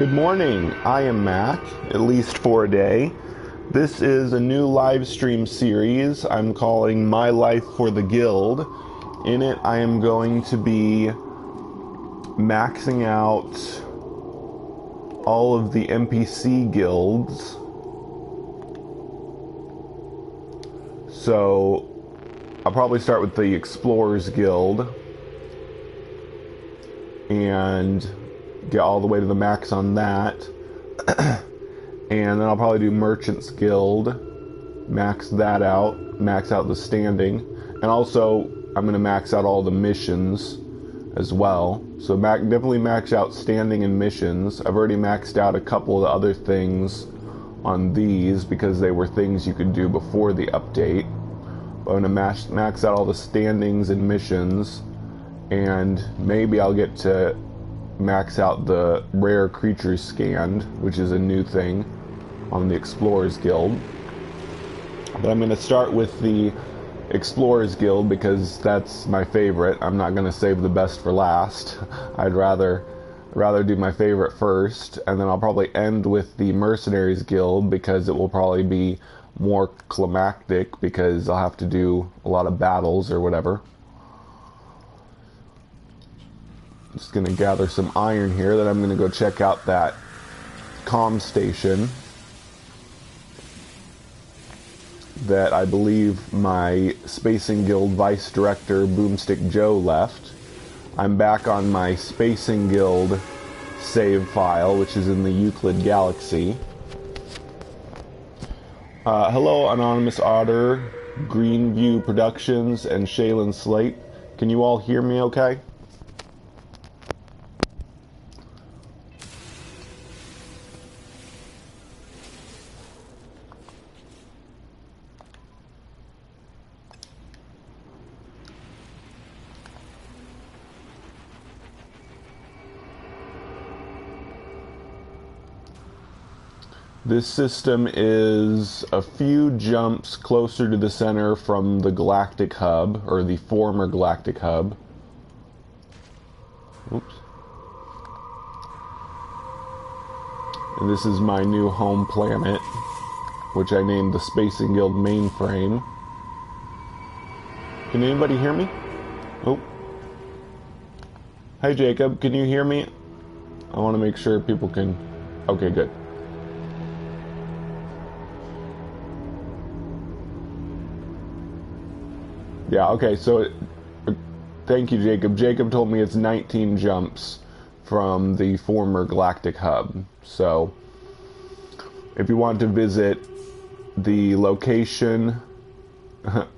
Good morning, I am Mac, at least for a day. This is a new live stream series I'm calling My Life for the Guild. In it, I am going to be maxing out all of the NPC guilds. So, I'll probably start with the Explorers Guild and get all the way to the max on that. And then I'll probably do Merchants Guild, max that out, max out the standing, and also I'm going to max out all the missions as well. So definitely max out standing and missions. I've already maxed out a couple of the other things on these because they were things you could do before the update. But I'm going to max out all the standings and missions, and maybe I'll get to max out the rare creatures scanned, which is a new thing on the Explorers Guild. But I'm going to start with the Explorers Guild because that's my favorite. I'm not going to save the best for last. I'd rather do my favorite first, and then I'll probably end with the Mercenaries Guild because it will probably be more climactic because I'll have to do a lot of battles or whatever. Just going to gather some iron here, then I'm going to go check out that comm station that I believe my Spacing Guild Vice Director Boomstick Joe left. I'm back on my Spacing Guild save file, which is in the Euclid Galaxy. Hello, Anonymous Otter, Greenview Productions, and Shaylin Slate. Can you all hear me okay? This system is a few jumps closer to the center from the Galactic Hub, or the former Galactic Hub. Oops. And this is my new home planet, which I named the Spacing Guild Mainframe. Can anybody hear me? Oh. Hi Jacob, can you hear me? I want to make sure people can... Okay, good. Yeah, okay, so thank you, Jacob. Jacob told me it's 19 jumps from the former Galactic Hub. So, if you want to visit the location,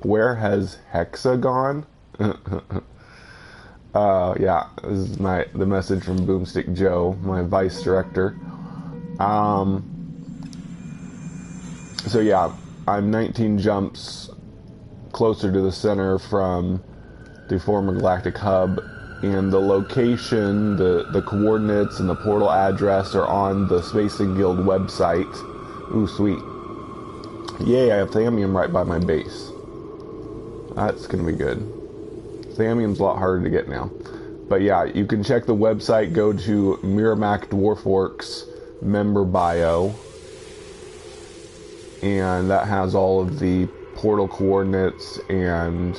where has Hexa gone? Yeah, this is the message from Boomstick Joe, my Vice Director. So yeah, I'm 19 jumps closer to the center from the former Galactic Hub, and the location, the coordinates, and the portal address are on the Spacing Guild website. Ooh, sweet. Yay, I have Thamium right by my base. That's gonna be good. Thamium's a lot harder to get now. But yeah, you can check the website, go to Merimacdwarf-orc's member bio, and that has all of the portal coordinates and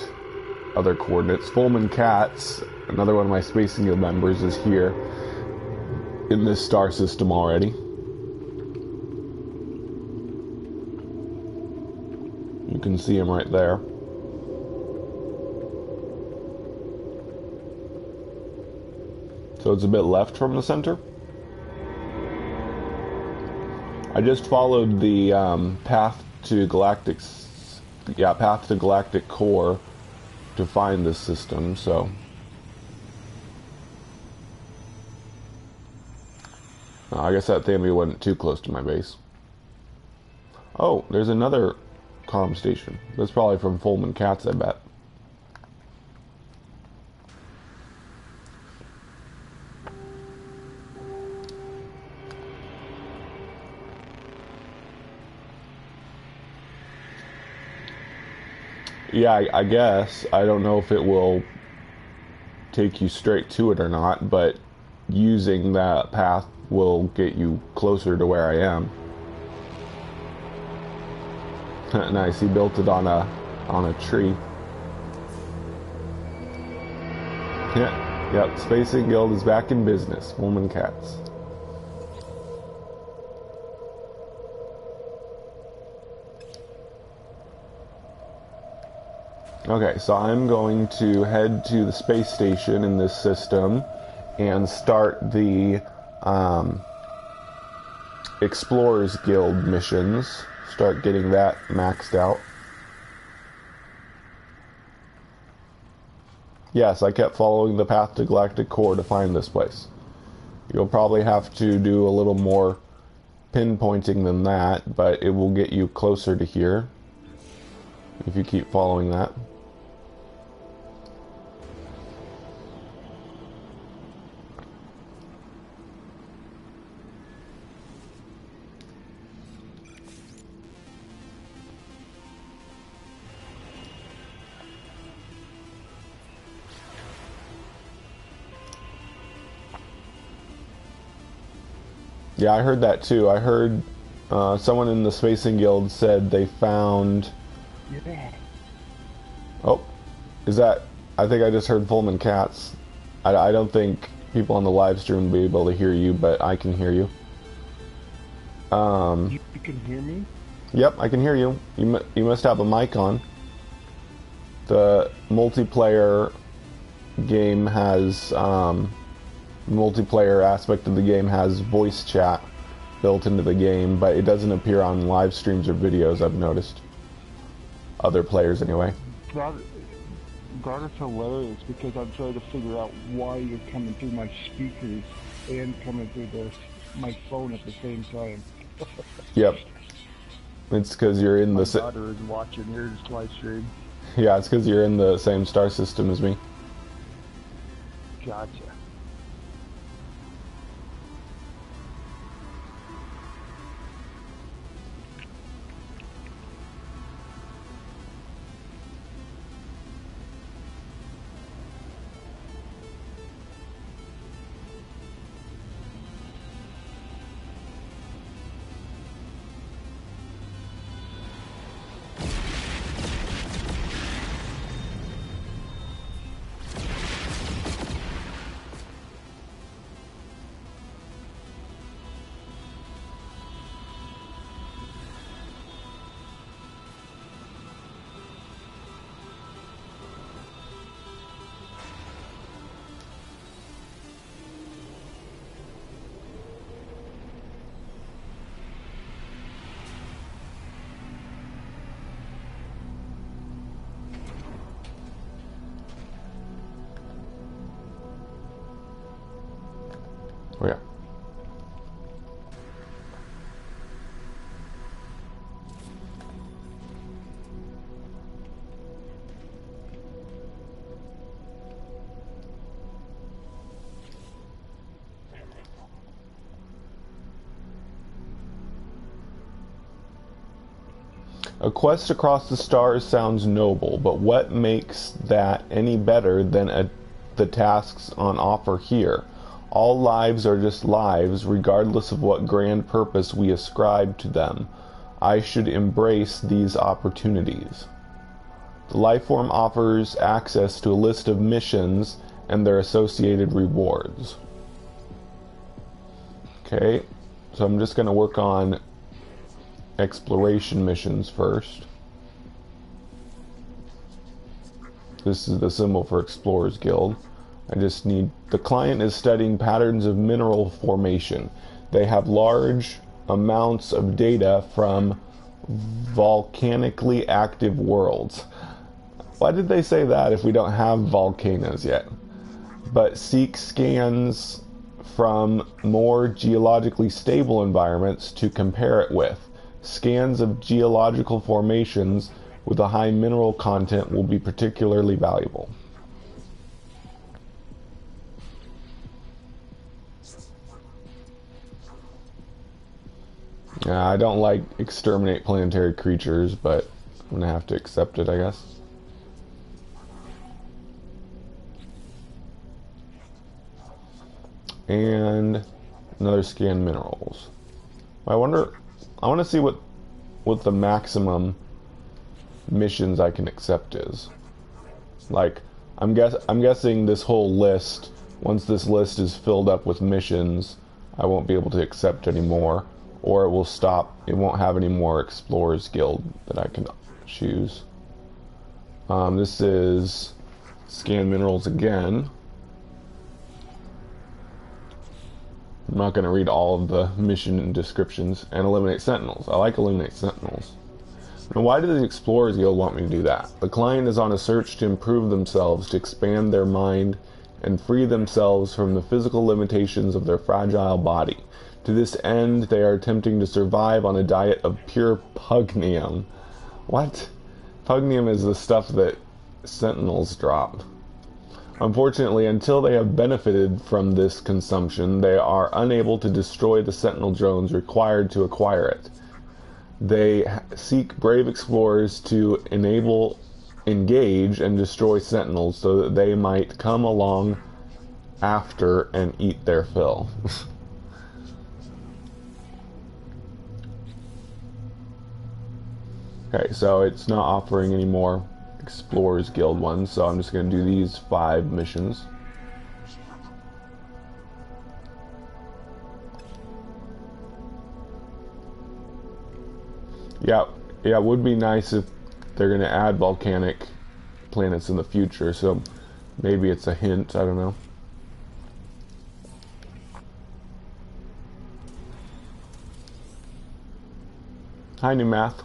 other coordinates. Fulman Katz, another one of my Spacing Guild members, is here in this star system already. You can see him right there. So it's a bit left from the center. I just followed the path to Galactic Core to find this system, so I guess that Thammy wasn't too close to my base. Oh, there's another comm station. That's probably from Fulman Katz, I bet. Yeah, I guess. I don't know if it will take you straight to it or not, but using that path will get you closer to where I am. Nice, he built it on a tree. Yeah, yep, Spacing Guild is back in business. Woman cats. Okay, so I'm going to head to the space station in this system and start the Explorers Guild missions. Start getting that maxed out. Yes, I kept following the path to Galactic Core to find this place. You'll probably have to do a little more pinpointing than that, but it will get you closer to here if you keep following that. Yeah, I heard that too. I heard someone in the Spacing Guild said they found... Yeah. Oh, is that... I think I just heard Pullman Cats. I don't think people on the live stream will be able to hear you, but I can hear you. You can hear me? Yep, I can hear you. You must have a mic on. The multiplayer game has... multiplayer aspect of the game has voice chat built into the game, but it doesn't appear on live streams or videos, I've noticed. Other players, anyway. That is hilarious, because I'm trying to figure out why you're coming through my speakers and coming through my phone at the same time. Yep. It's because you're in my daughter is watching your live stream. Yeah, it's because you're in the same star system as me. Gotcha. Oh yeah. A quest across the stars sounds noble, but what makes that any better than the tasks on offer here? All lives are just lives, regardless of what grand purpose we ascribe to them. I should embrace these opportunities. The lifeform offers access to a list of missions and their associated rewards. Okay, so I'm just going to work on exploration missions first. This is the symbol for Explorers Guild. I just need... The client is studying patterns of mineral formation. They have large amounts of data from volcanically active worlds. Why did they say that if we don't have volcanoes yet? But seek scans from more geologically stable environments to compare it with. Scans of geological formations with a high mineral content will be particularly valuable. Yeah, I don't like exterminate planetary creatures, but I'm gonna have to accept it, I guess. And Another scan minerals. I want to see what the maximum missions I can accept is. Like, I'm guessing this whole list, once this list is filled up with missions, I won't be able to accept any more, or it will stop. It won't have any more Explorers Guild that I can choose. This is scan minerals again. I'm not going to read all of the mission descriptions. And eliminate sentinels. I like eliminate sentinels. Now, why do the Explorers Guild want me to do that? The client is on a search to improve themselves, to expand their mind, and free themselves from the physical limitations of their fragile body. To this end, they are attempting to survive on a diet of pure pugnium. What? Pugnium is the stuff that sentinels drop. Unfortunately, until they have benefited from this consumption, they are unable to destroy the sentinel drones required to acquire it. They seek brave explorers to engage and destroy sentinels so that they might come along after and eat their fill. Okay, so it's not offering any more Explorers Guild ones, so I'm just going to do these 5 missions. Yeah, it would be nice if they're going to add volcanic planets in the future, so maybe it's a hint, I don't know. Hi, New Math.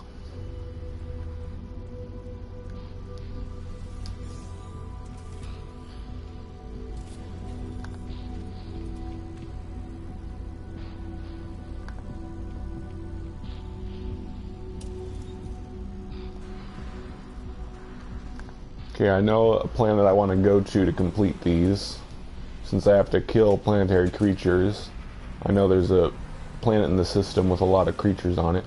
Okay, I know a planet I want to go to complete these. Since I have to kill planetary creatures, I know there's a planet in the system with a lot of creatures on it.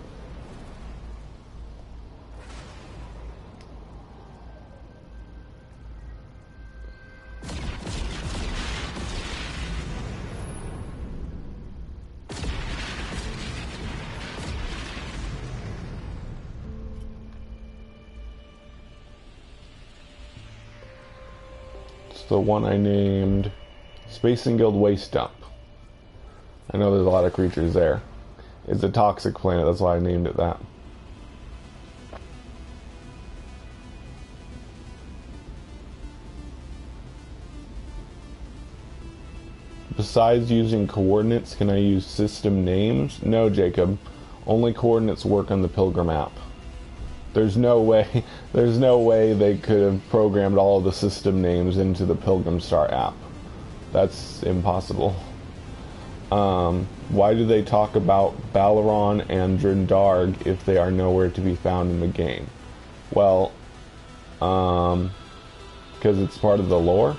The one I named Spacing Guild Waste Dump. I know there's a lot of creatures there. It's a toxic planet, that's why I named it that. Besides using coordinates, can I use system names? No, Jacob. Only coordinates work on the Pilgrim app. There's no way they could have programmed all of the system names into the Pilgrim Star app. That's impossible. Why do they talk about Balaron and Drindarg if they are nowhere to be found in the game? Well, because it's part of the lore.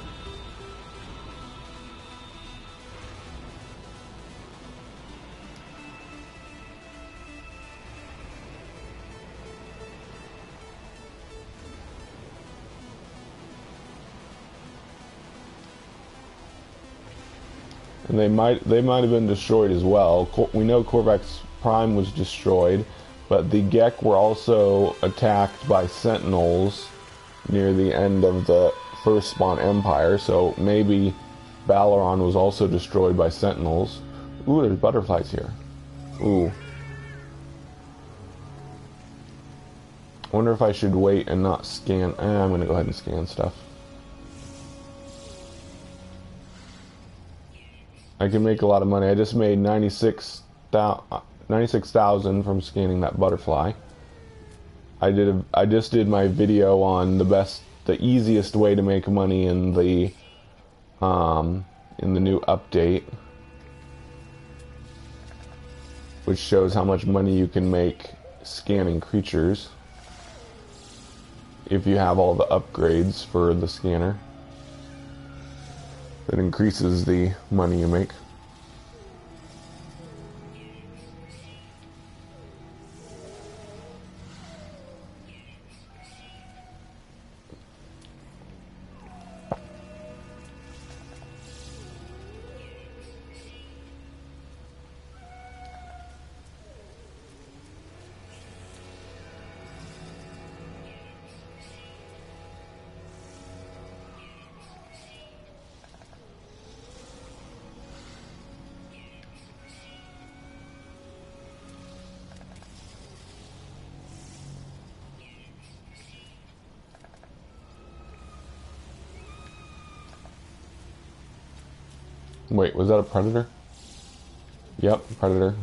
And they might have been destroyed as well. We know Corvax Prime was destroyed, but the Gek were also attacked by Sentinels near the end of the first Spawn Empire, so maybe Balaron was also destroyed by Sentinels. Ooh, there's butterflies here. Ooh. I wonder if I should wait and not scan. I'm gonna go ahead and scan stuff. I can make a lot of money. I just made 96,000 from scanning that butterfly. I just did my video on the easiest way to make money in the new update, which shows how much money you can make scanning creatures if you have all the upgrades for the scanner. That increases the money you make. Wait, was that a predator? Yep, predator.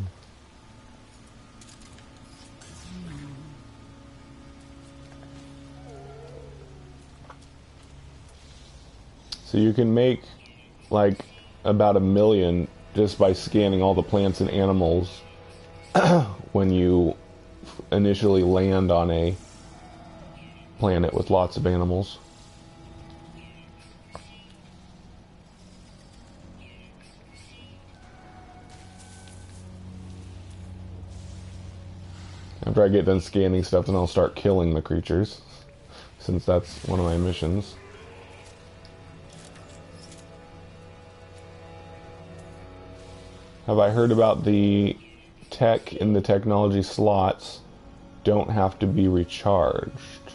So you can make like about 1 million just by scanning all the plants and animals when you initially land on a planet with lots of animals. After I get done scanning stuff, then I'll start killing the creatures, since that's one of my missions. Have I heard about the tech in the technology slots don't have to be recharged?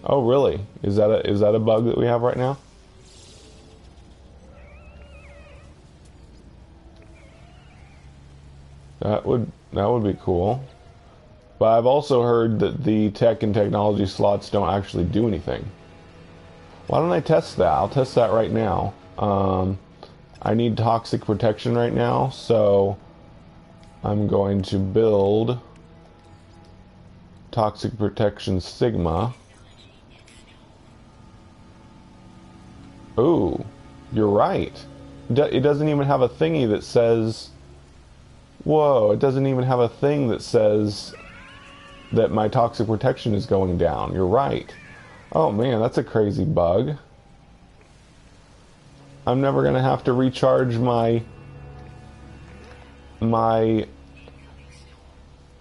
Oh, really? Is that a bug that we have right now? That would be cool. But I've also heard that the tech and technology slots don't actually do anything. Why don't I test that? I'll test that right now. I need toxic protection right now, so I'm going to build toxic protection Sigma. Ooh, you're right. It doesn't even have a thingy that says... Whoa, it doesn't even have a thing that says that my toxic protection is going down. You're right. Oh man, that's a crazy bug. I'm never gonna have to recharge my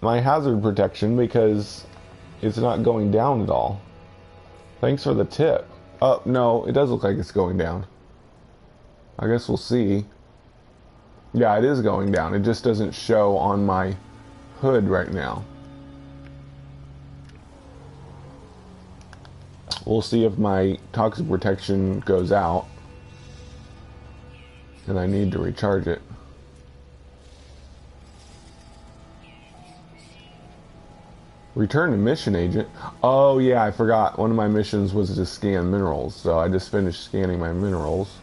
hazard protection because it's not going down at all. Thanks for the tip. Oh, no, it does look like it's going down. I guess we'll see. Yeah, it is going down. It just doesn't show on my hood right now. We'll see if my toxic protection goes out and I need to recharge it. Return to mission, agent. Oh yeah, I forgot. One of my missions was to scan minerals, so I just finished scanning my minerals.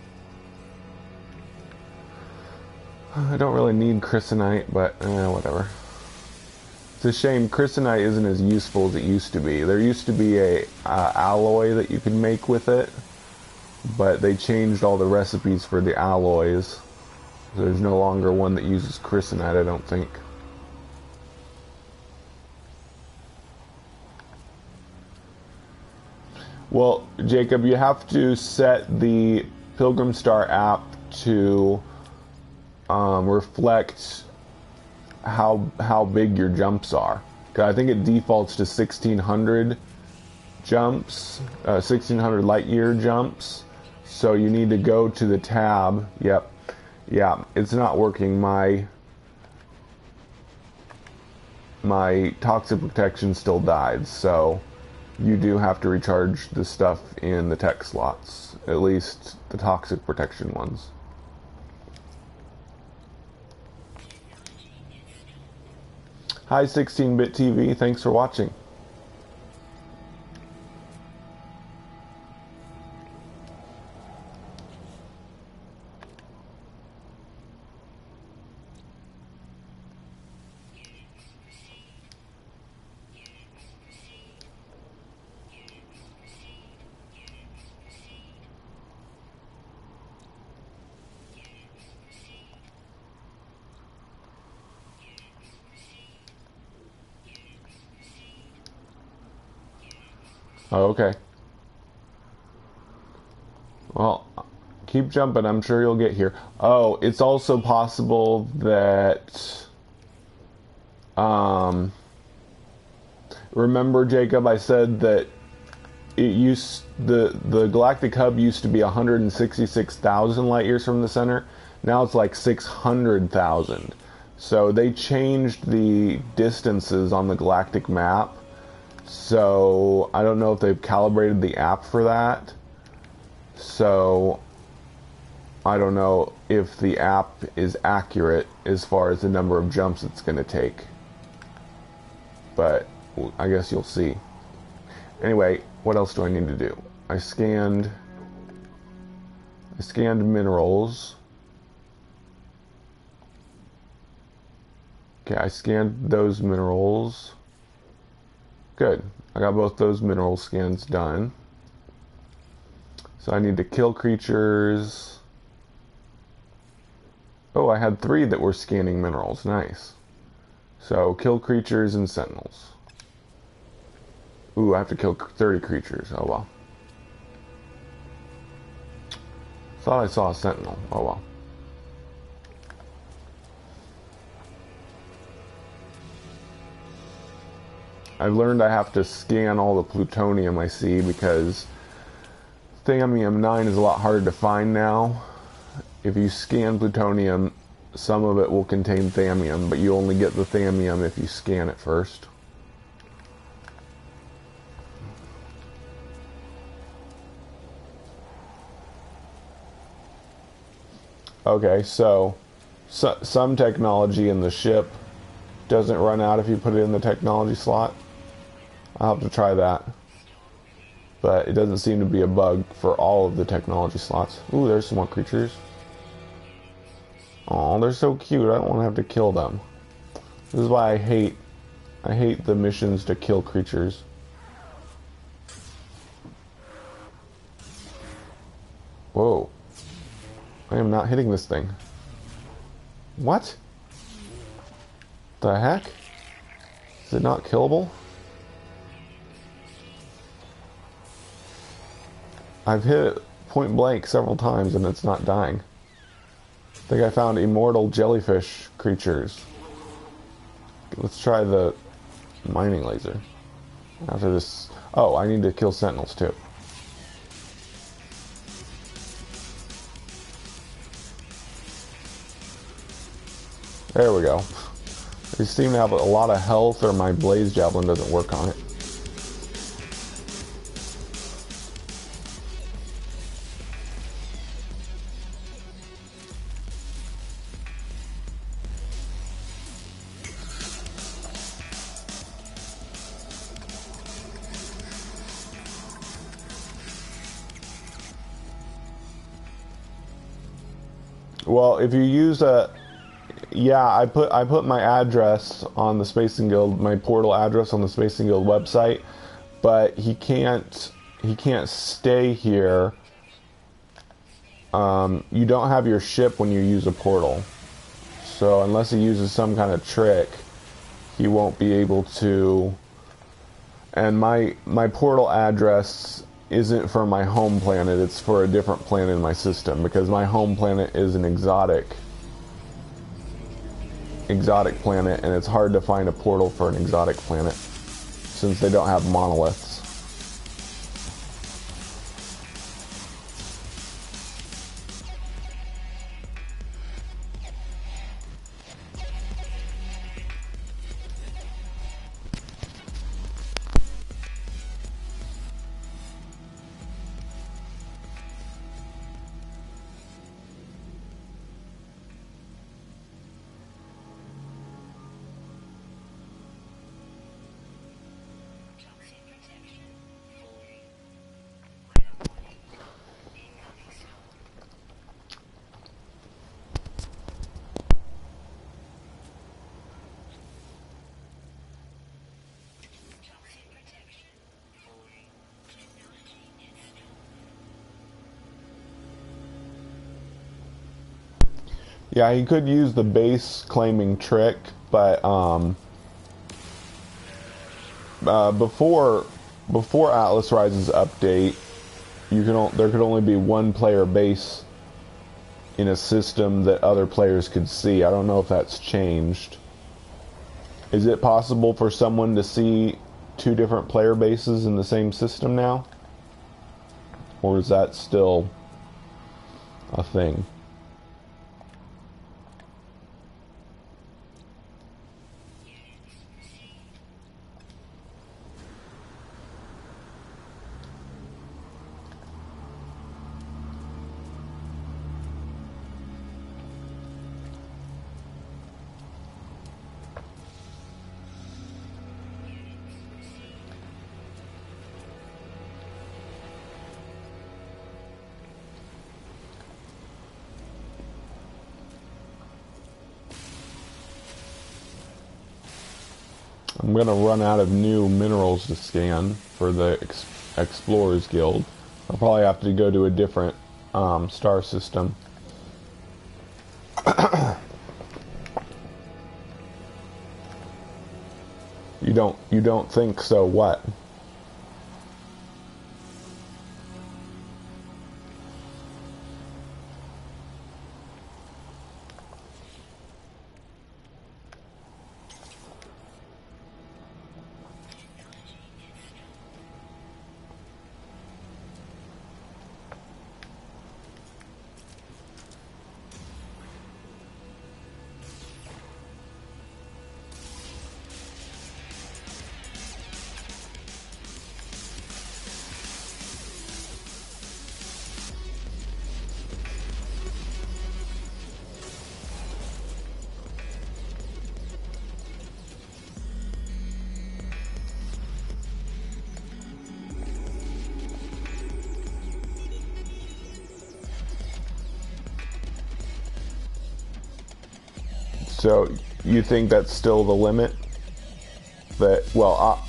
I don't really need crysonite, but whatever. It's a shame crysonite isn't as useful as it used to be. There used to be a alloy that you could make with it, but they changed all the recipes for the alloys. There's no longer one that uses crysonite, I don't think. Well, Jacob, you have to set the Pilgrim Star app to reflect how big your jumps are. 'Cause I think it defaults to 1600 jumps, 1600 light year jumps. So you need to go to the tab. Yep, yeah, it's not working. My toxic protection still died, so you do have to recharge the stuff in the tech slots, at least the toxic protection ones. Hi 16-bit TV, thanks for watching. Oh, okay. Well, keep jumping. I'm sure you'll get here. Oh, it's also possible that... remember, Jacob, I said that the galactic hub used to be 166,000 light years from the center. Now it's like 600,000. So they changed the distances on the galactic map. So I don't know if they've calibrated the app for that. So I don't know if the app is accurate as far as the number of jumps it's going to take. But I guess you'll see. Anyway, what else do I need to do? I scanned minerals. Okay, I scanned those minerals. Good. I got both those mineral scans done. So I need to kill creatures. Oh, I had 3 that were scanning minerals. Nice. So kill creatures and sentinels. Ooh, I have to kill 30 creatures. Oh well. Thought I saw a sentinel. Oh well. I've learned I have to scan all the plutonium I see because Thamium-9 is a lot harder to find now. If you scan plutonium, some of it will contain thamium, but you only get the thamium if you scan it first. Okay, so some technology in the ship doesn't run out if you put it in the technology slot. I'll have to try that. But it doesn't seem to be a bug for all of the technology slots. Ooh, there's some more creatures. Oh, they're so cute. I don't want to have to kill them. This is why I hate the missions to kill creatures. Whoa. I am not hitting this thing. What? The heck? Is it not killable? I've hit it point blank several times and it's not dying. I think I found immortal jellyfish creatures. Let's try the mining laser. After this... Oh, I need to kill sentinels too. There we go. They seem to have a lot of health, or my blaze javelin doesn't work on it. Well, if you use a... Yeah, I put my address on the Spacing Guild, my portal address on the Spacing Guild website, but he can't stay here. You don't have your ship when you use a portal. So unless he uses some kind of trick, he won't be able to. And my portal address isn't for my home planet, it's for a different planet in my system, because my home planet is an exotic planet, and it's hard to find a portal for an exotic planet since they don't have monoliths. Yeah, he could use the base claiming trick, but before Atlas Rise's update, there could only be one player base in a system that other players could see. I don't know if that's changed. Is it possible for someone to see 2 different player bases in the same system now? Or is that still a thing? I'm going to run out of new minerals to scan for the Explorers Guild. I'll probably have to go to a different star system. You don't think so? What? So you think that's still the limit? That, well,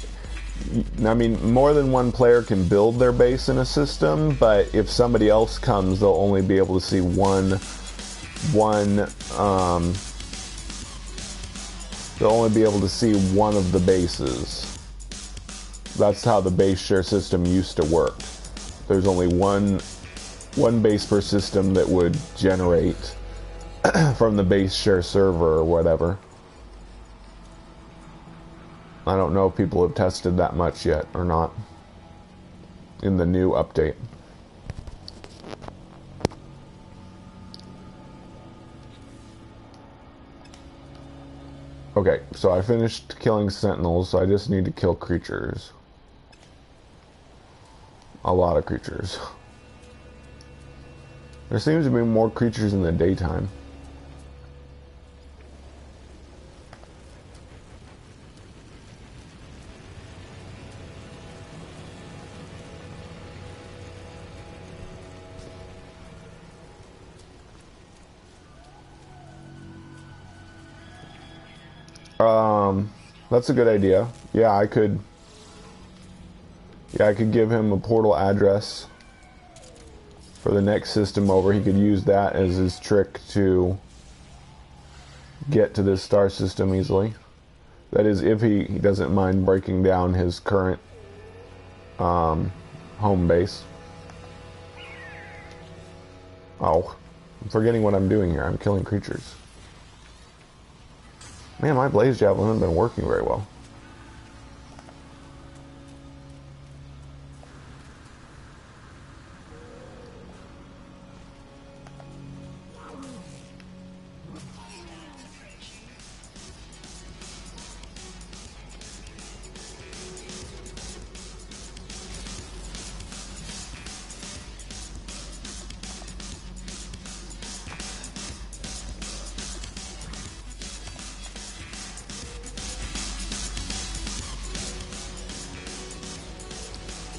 I mean, more than one player can build their base in a system, but if somebody else comes, they'll only be able to see they'll only be able to see one of the bases. That's how the base share system used to work. There's only one base per system that would generate from the base share server or whatever. I don't know if people have tested that much yet or not in the new update. Okay, so I finished killing sentinels, so I just need to kill creatures. A lot of creatures. There seems to be more creatures in the daytime. That's a good idea. Yeah, I could give him a portal address for the next system over. He could use that as his trick to get to this star system easily. That is, if he doesn't mind breaking down his current home base. Oh, I'm forgetting what I'm doing here. I'm killing creatures. Man, my blaze javelin hasn't been working very well.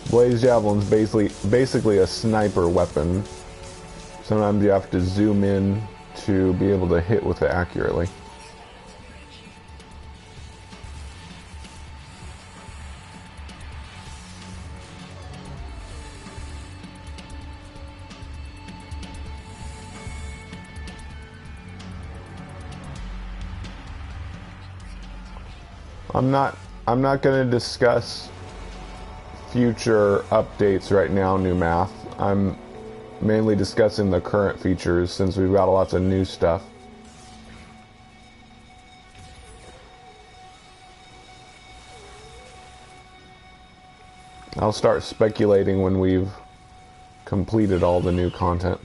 Blaze javelin's basically a sniper weapon. Sometimes you have to zoom in to be able to hit with it accurately. I'm not going to discuss future updates right now, new math. I'm mainly discussing the current features since we've got lots of new stuff. I'll start speculating when we've completed all the new content.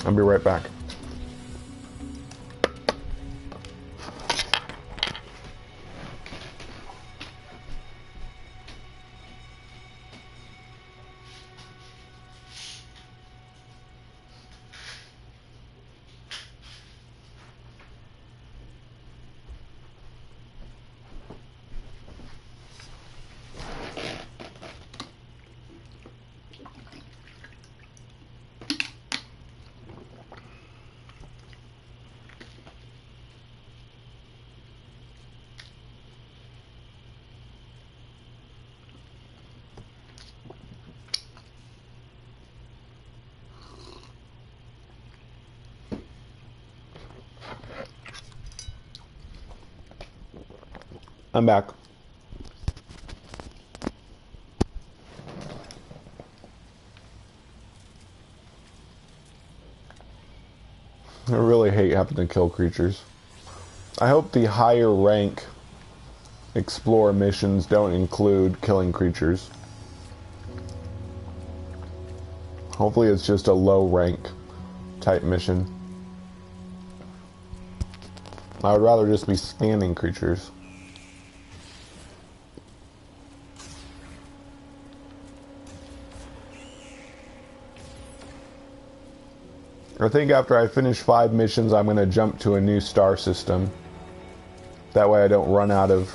I'll be right back. I'm back. I really hate having to kill creatures. I hope the higher rank Explorer missions don't include killing creatures. Hopefully it's just a low rank type mission. I would rather just be scanning creatures. I think after I finish 5 missions, I'm going to jump to a new star system. That way I don't run out of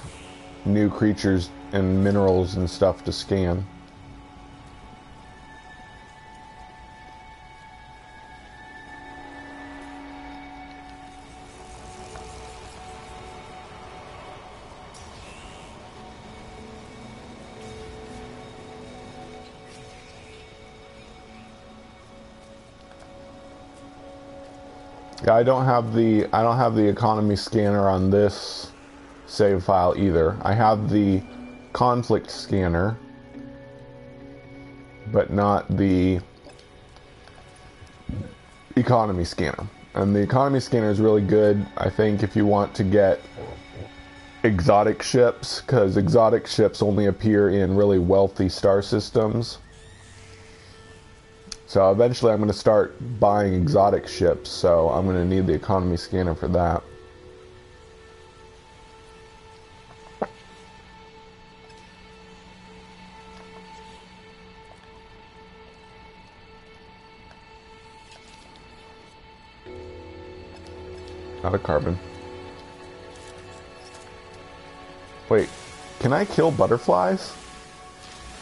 new creatures and minerals and stuff to scan. Yeah, I don't have the economy scanner on this save file either. I have the conflict scanner, but not the economy scanner. And the economy scanner is really good, I think, if you want to get exotic ships, because exotic ships only appear in really wealthy star systems. So eventually I'm going to start buying exotic ships, so I'm going to need the economy scanner for that. Not a carbon. Wait, can I kill butterflies?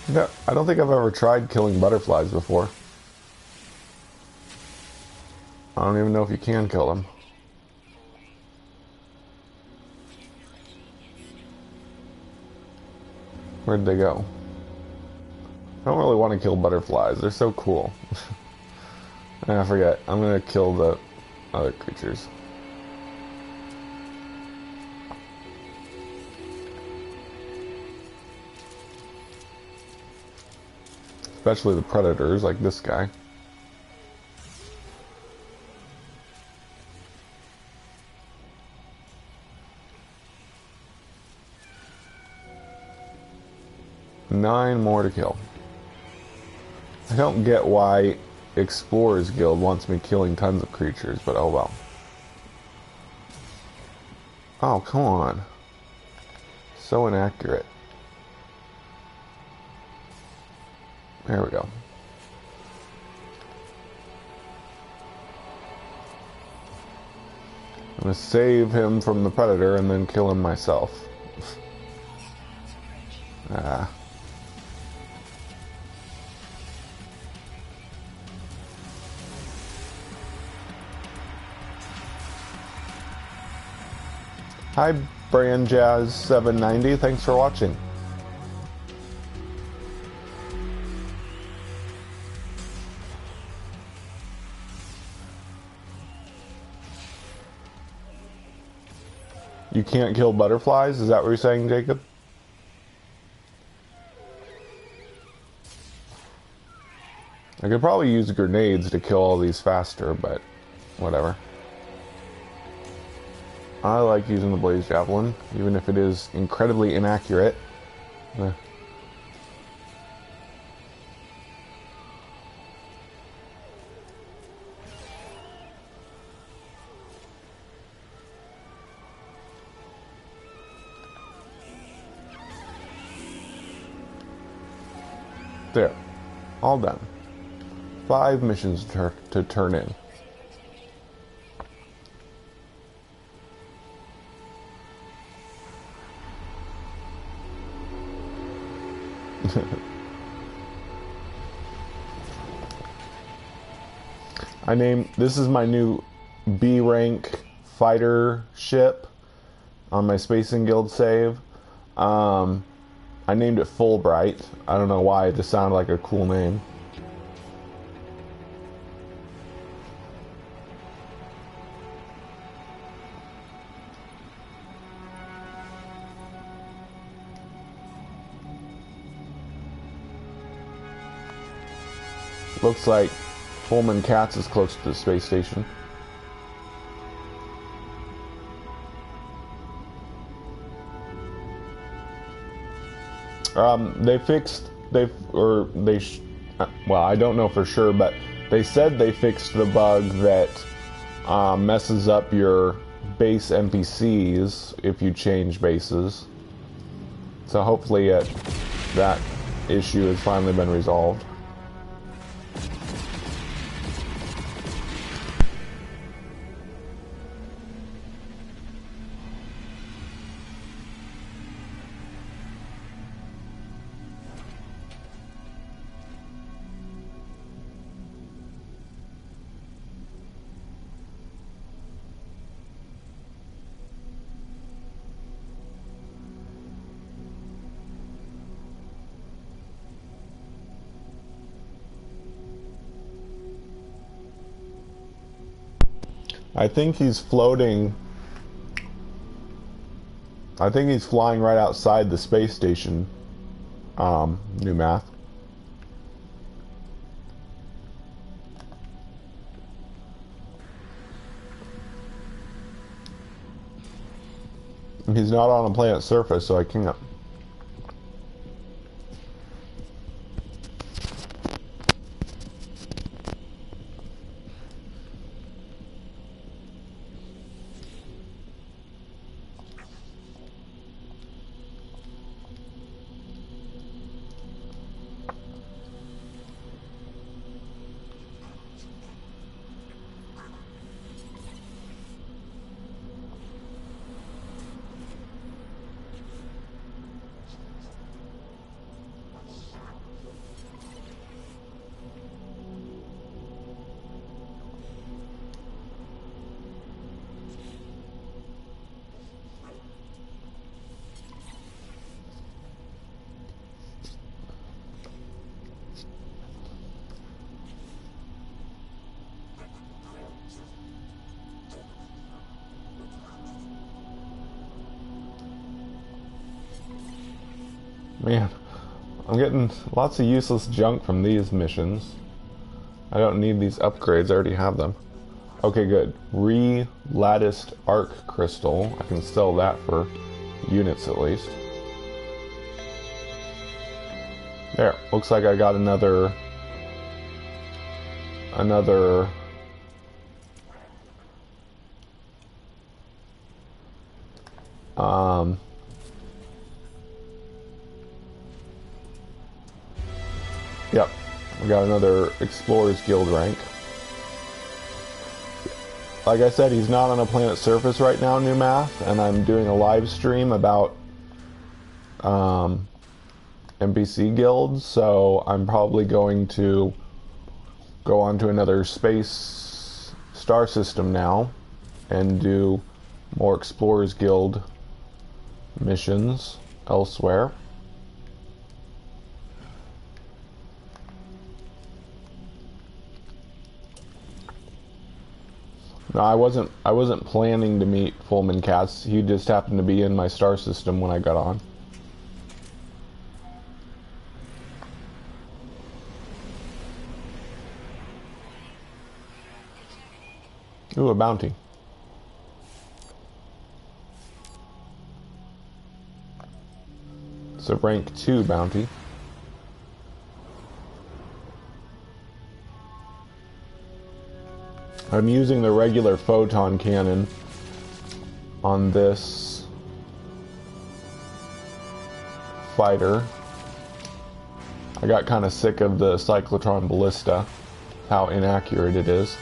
No, I don't think I've ever tried killing butterflies before. I don't even know if you can kill them. Where'd they go? I don't really want to kill butterflies. They're so cool. I forget. I'm gonna kill the other creatures. Especially the predators, like this guy. Nine more to kill. I don't get why Explorers Guild wants me killing tons of creatures, but oh well. Oh, come on. So inaccurate. There we go. I'm gonna save him from the predator and then kill him myself. Ah. Hi, BrandJazz790. Thanks for watching. You can't kill butterflies? Is that what you're saying, Jacob? I could probably use grenades to kill all these faster, but whatever. I like using the blaze javelin, even if it is incredibly inaccurate. There. All done. 5 missions to turn in. This is my new B rank fighter ship on my Spacing Guild save. I named it Fulbright. I don't know why, it just sounded like a cool name. Looks like Pullman Cats is close to the space station. Well, I don't know for sure, but they said they fixed the bug that messes up your base NPCs if you change bases. So hopefully that issue has finally been resolved. I think he's floating. I think he's flying right outside the space station. New math. He's not on a planet's surface, so I can't. Man, I'm getting lots of useless junk from these missions. I don't need these upgrades, I already have them. Okay, good. Re-latticed arc crystal. I can sell that for units at least. There, looks like I got another yep, we got another Explorer's Guild rank. Like I said, he's not on a planet's surface right now, New Math, and I'm doing a live stream about NPC guilds, so I'm probably going to go on to another space star system now and do more Explorer's Guild missions elsewhere. No, I wasn't planning to meet Pullman Cats. He just happened to be in my star system when I got on. Ooh, a bounty. It's a rank 2 bounty. I'm using the regular photon cannon on this fighter. I got kind of sick of the cyclotron ballista, how inaccurate it is.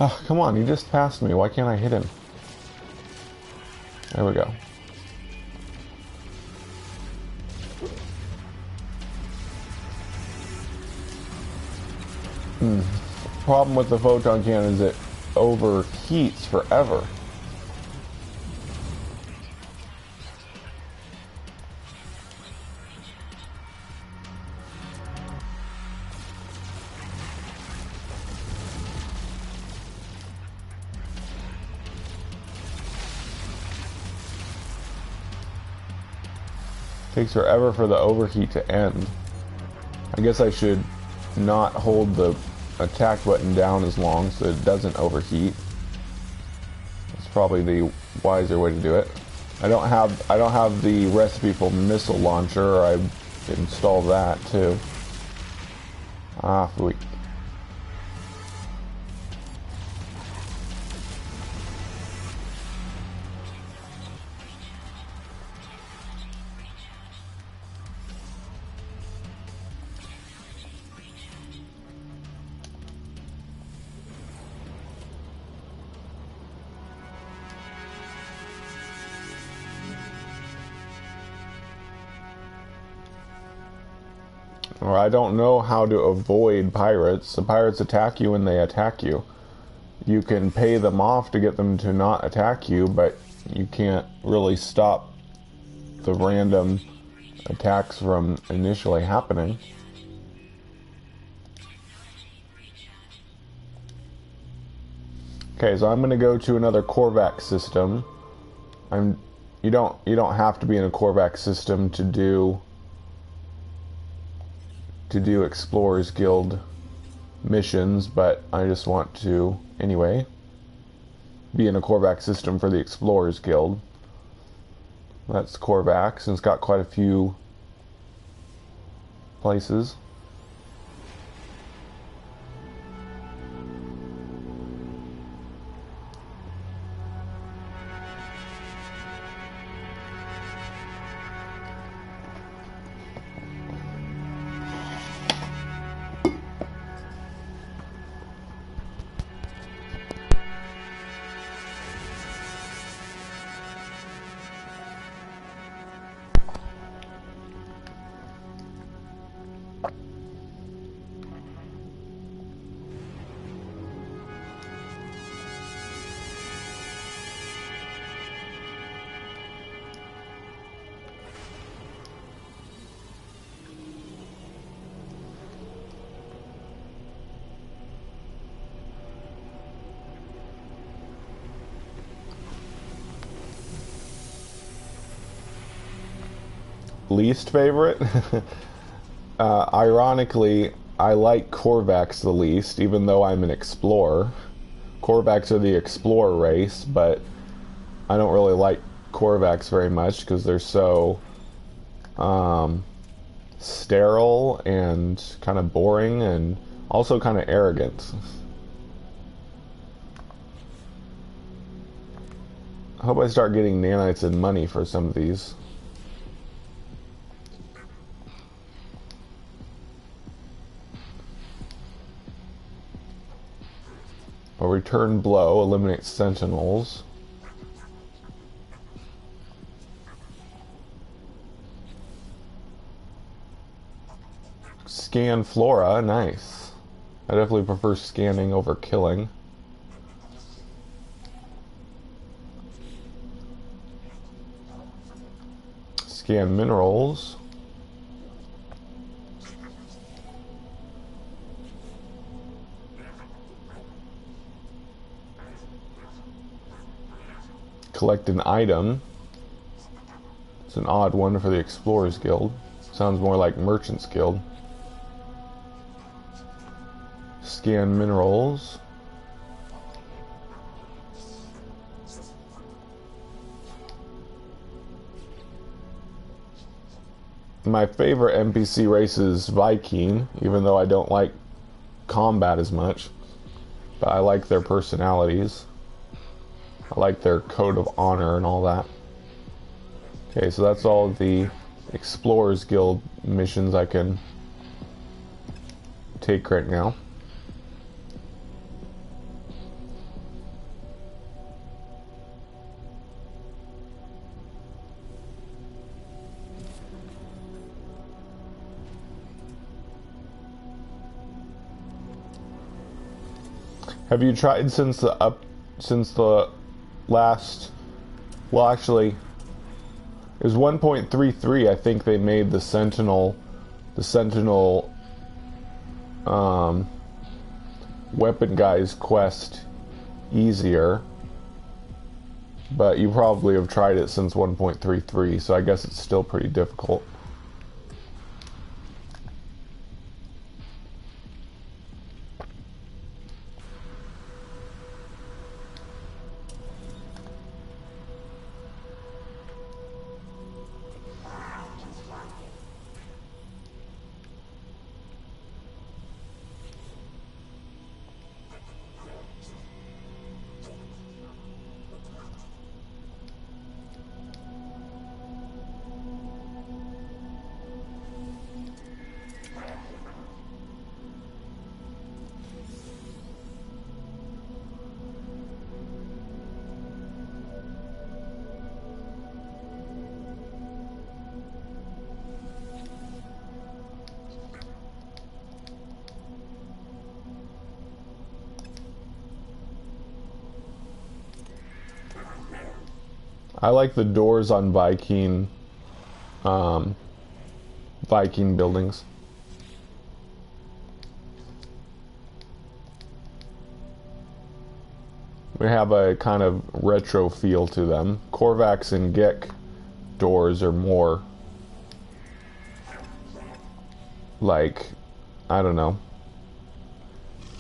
Oh, come on, he just passed me. Why can't I hit him? There we go. Problem with the photon cannon is it overheats forever. Takes forever for the overheat to end. I guess I should not hold the attack button down as long so it doesn't overheat. That's probably the wiser way to do it. I don't have the recipe for missile launcher, or I installed that too. Ah, sweet. Or I don't know how to avoid pirates. The pirates attack you when they attack you. You can pay them off to get them to not attack you, but you can't really stop the random attacks from initially happening. Okay, so I'm going to go to another Korvax system. You don't have to be in a Korvax system to do Explorers Guild missions, but I just want to anyway be in a Korvax system for the Explorers Guild. That's Korvax, and it's got quite a few places. Least favorite? Ironically, I like Korvax the least, even though I'm an explorer. Korvax are the explorer race, but I don't really like Korvax very much because they're so sterile and kind of boring and also kind of arrogant. I hope I start getting nanites and money for some of these. A return blow eliminates sentinels. Scan flora, nice. I definitely prefer scanning over killing. Scan minerals. Collect an item. It's an odd one for the Explorers Guild. Sounds more like Merchants Guild. Scan minerals. My favorite NPC race is Viking, even though I don't like combat as much. But I like their personalities. I like their code of honor and all that. Okay, so that's all the Explorers Guild missions I can take right now. Have you tried since the last, well actually it was 1.33, I think they made the Sentinel weapon guys quest easier, But you probably have tried it since 1.33, so I guess it's still pretty difficult. I like the doors on Viking buildings. They have a kind of retro feel to them. Korvax and Gek doors are more like, I don't know,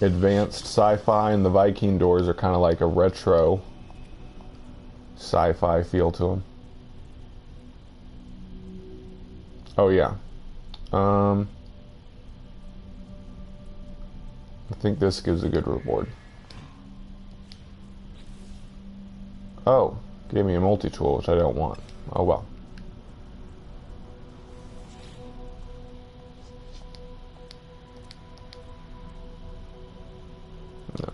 advanced sci-fi, and the Viking doors are kind of like a retro sci-fi feel to them. Oh yeah. I think this gives a good reward. Oh, gave me a multi-tool, which I don't want. Oh well. No.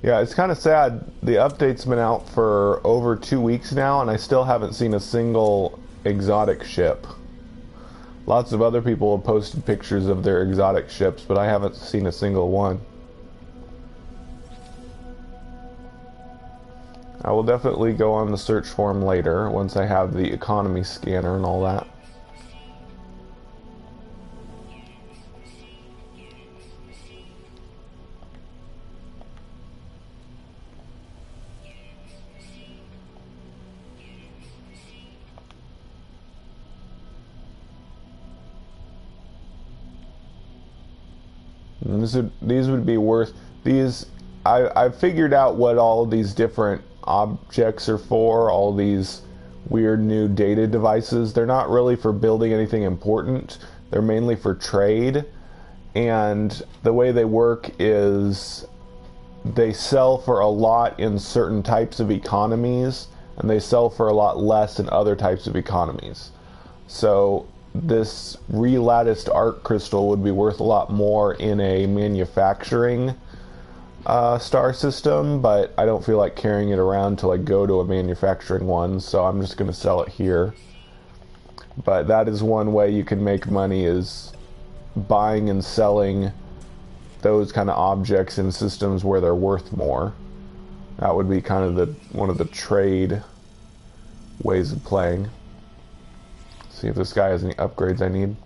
Yeah, it's kind of sad. The update's been out for over 2 weeks now, and I still haven't seen a single exotic ship. Lots of other people have posted pictures of their exotic ships, but I haven't seen a single one. I will definitely go on the search for them later, once I have the economy scanner and all that. And these would be worth these. I've figured out what all of these different objects are for. All these weird new data devices. They're not really for building anything important. They're mainly for trade. And the way they work is they sell for a lot in certain types of economies, and they sell for a lot less in other types of economies. So this relatticed arc crystal would be worth a lot more in a manufacturing star system, but I don't feel like carrying it around till I go to a manufacturing one, so I'm just going to sell it here. But that is one way you can make money, is buying and selling those kind of objects in systems where they're worth more. That would be kind of one of the trade ways of playing. See if this guy has any upgrades I need.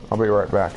I'll be right back.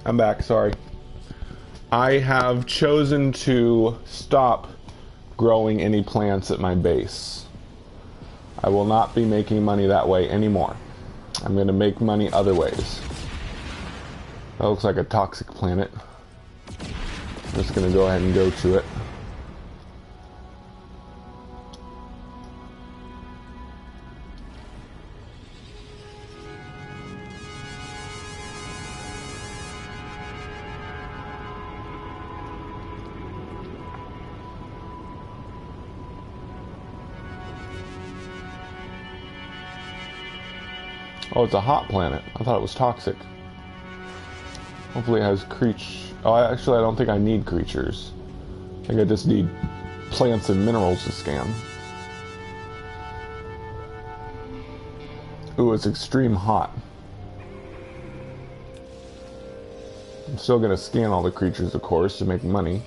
I'm back, sorry. I have chosen to stop growing any plants at my base. I will not be making money that way anymore. I'm going to make money other ways. That looks like a toxic planet. I'm just going to go ahead and go to it. Oh, it's a hot planet. I thought it was toxic. Hopefully it has creatures. Oh, actually, I don't think I need creatures. I think I just need plants and minerals to scan. Ooh, it's extreme hot. I'm still going to scan all the creatures, of course, to make money.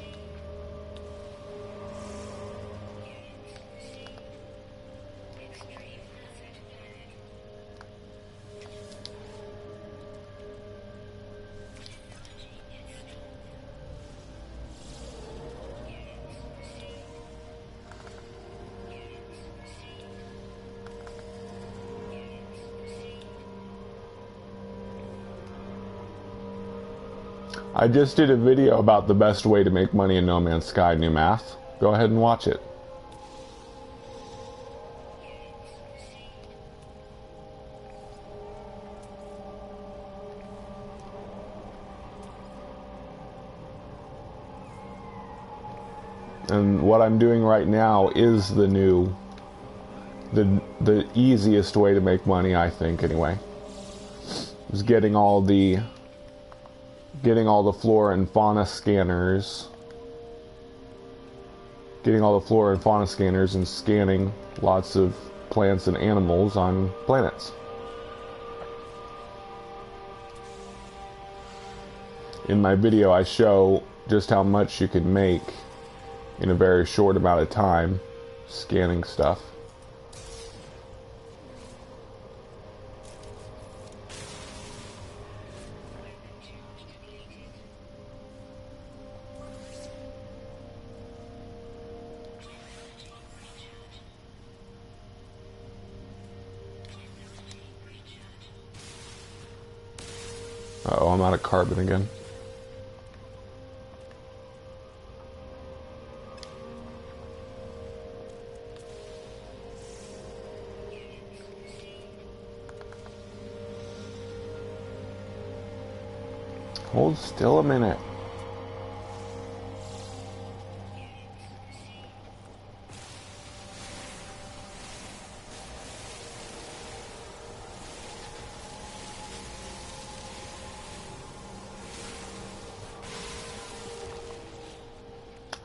I just did a video about the best way to make money in No Man's Sky New Math. Go ahead and watch it. And what I'm doing right now is the easiest way to make money, I think, anyway. Is getting all the flora and fauna scanners. Getting all the flora and fauna scanners and scanning lots of plants and animals on planets. In my video, I show just how much you can make in a very short amount of time scanning stuff. Uh-oh, I'm out of carbon again. Hold still a minute.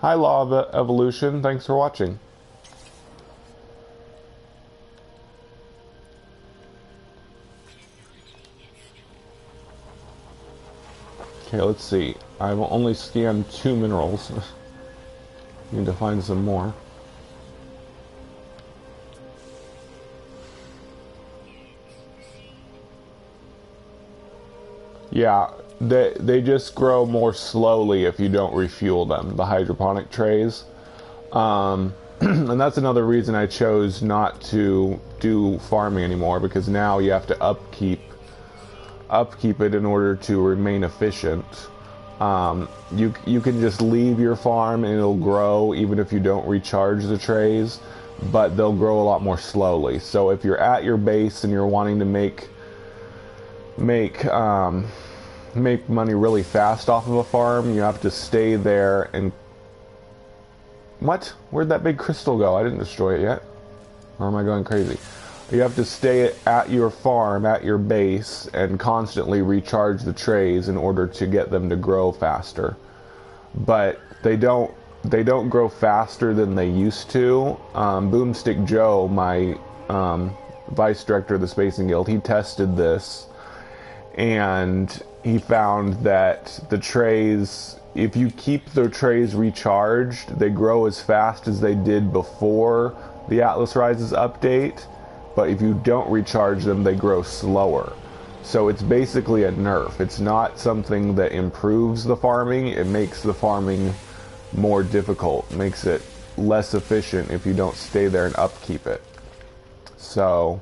Hi, Law of Evolution. Thanks for watching. Okay, let's see. I've only scanned 2 minerals. Need to find some more. Yeah, they just grow more slowly if you don't refuel them, the hydroponic trays. And that's another reason I chose not to do farming anymore, because now you have to upkeep it in order to remain efficient. You can just leave your farm and it'll grow even if you don't recharge the trays, but they'll grow a lot more slowly. So if you're at your base and you're wanting to make money really fast off of a farm, you have to stay there and... What? Where'd that big crystal go? I didn't destroy it yet. Or am I going crazy? You have to stay at your farm, at your base, and constantly recharge the trays in order to get them to grow faster. But they don't grow faster than they used to. Boomstick Joe, my vice director of the Spacing Guild, he tested this, and he found that the trays, if you keep the trays recharged, they grow as fast as they did before the Atlas Rises update. But if you don't recharge them, they grow slower. So it's basically a nerf. It's not something that improves the farming. It makes the farming more difficult, makes it less efficient if you don't stay there and upkeep it. So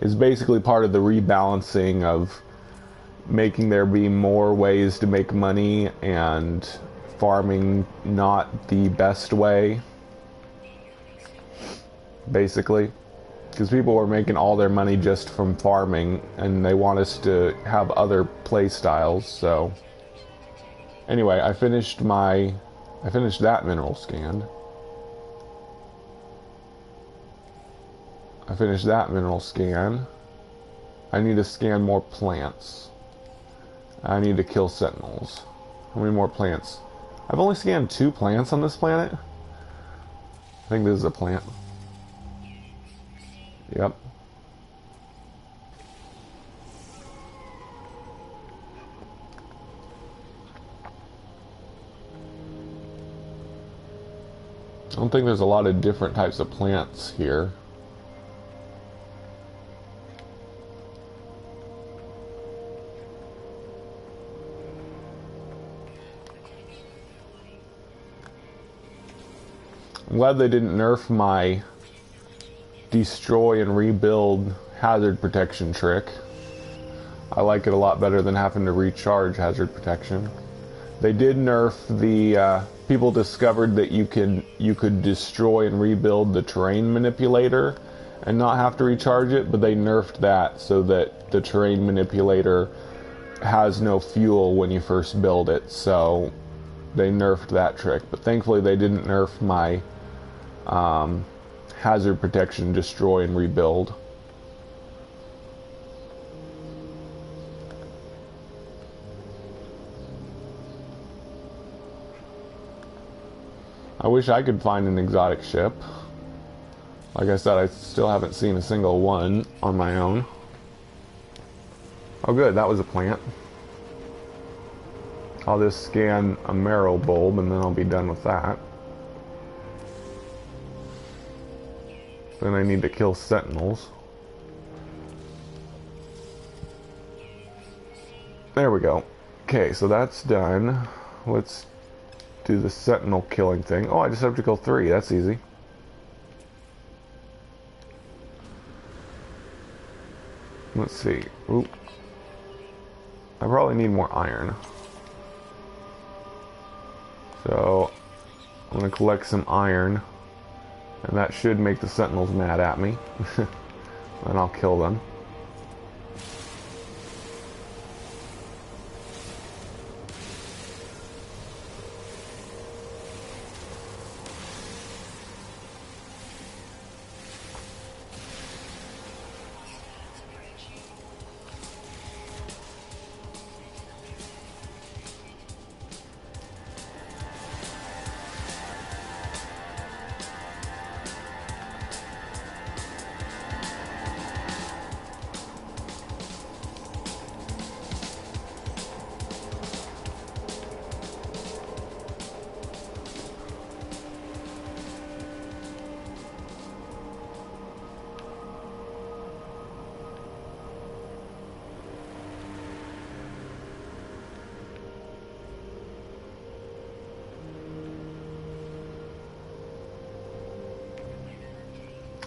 it's basically part of the rebalancing of making there be more ways to make money and farming not the best way, basically. Because people were making all their money just from farming, and they want us to have other play styles. So anyway, I finished that mineral scan. I need to scan more plants. I need to kill sentinels. How many more plants? I've only scanned 2 plants on this planet. I think this is a plant. Yep. I don't think there's a lot of different types of plants here. I'm glad they didn't nerf my destroy and rebuild hazard protection trick. I like it a lot better than having to recharge hazard protection. They did nerf the people discovered that you could destroy and rebuild the terrain manipulator and not have to recharge it, but they nerfed that so that the terrain manipulator has no fuel when you first build it. So they nerfed that trick, but thankfully they didn't nerf my hazard protection, destroy and rebuild. I wish I could find an exotic ship. Like I said, I still haven't seen a single one on my own. Oh good, that was a plant. I'll just scan a marrow bulb and then I'll be done with that. Then I need to kill sentinels. There we go. Okay, so that's done. Let's do the sentinel killing thing. Oh, I just have to kill 3. That's easy. Let's see. Oop. I probably need more iron. So I'm going to collect some iron. And that should make the sentinels mad at me. And I'll kill them.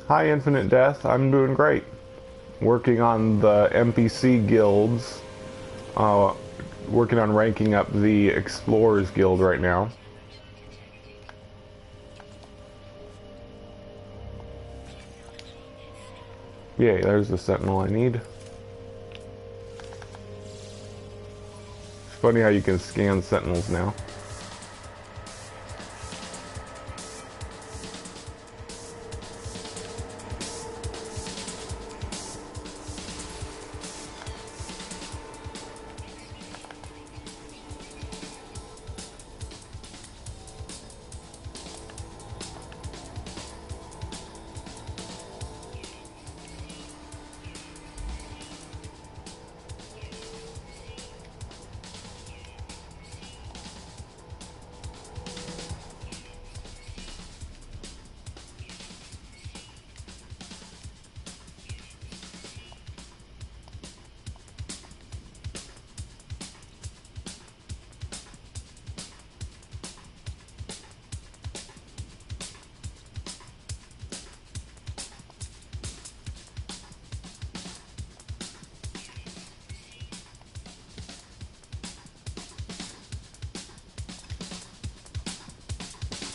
Hi, Infinite Death. I'm doing great. Working on the NPC guilds. Working on ranking up the Explorers Guild right now. Yay, there's the sentinel I need. It's funny how you can scan sentinels now.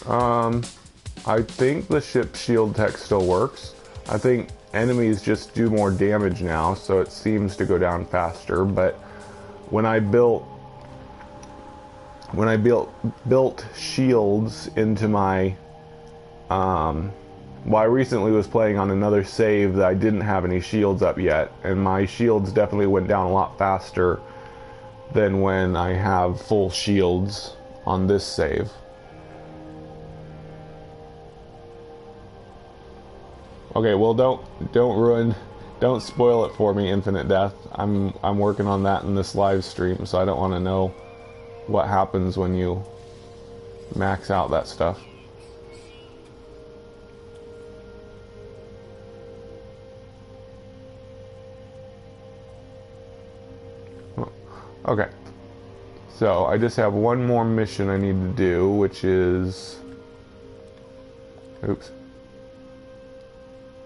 I think the ship shield tech still works. I think enemies just do more damage now, so it seems to go down faster. But when I built shields into my well, I recently was playing on another save that I didn't have any shields up yet, and my shields definitely went down a lot faster than when I have full shields on this save. Okay, well, don't spoil it for me, Infinite Death. I'm working on that in this live stream, so I don't want to know what happens when you max out that stuff. Okay, so I just have one more mission I need to do, which is,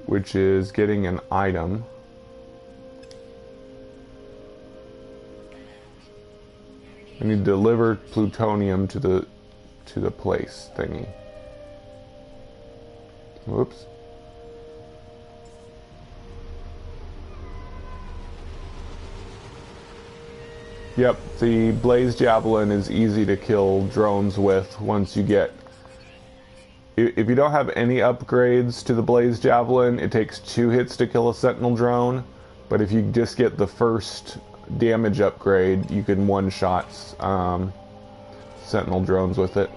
which is getting an item. I need to deliver plutonium to the place thingy. Whoops. Yep, the Blaze Javelin is easy to kill drones with once you get... If you don't have any upgrades to the Blaze Javelin, it takes 2 hits to kill a Sentinel drone. But if you just get the first damage upgrade, you can one-shot Sentinel drones with it.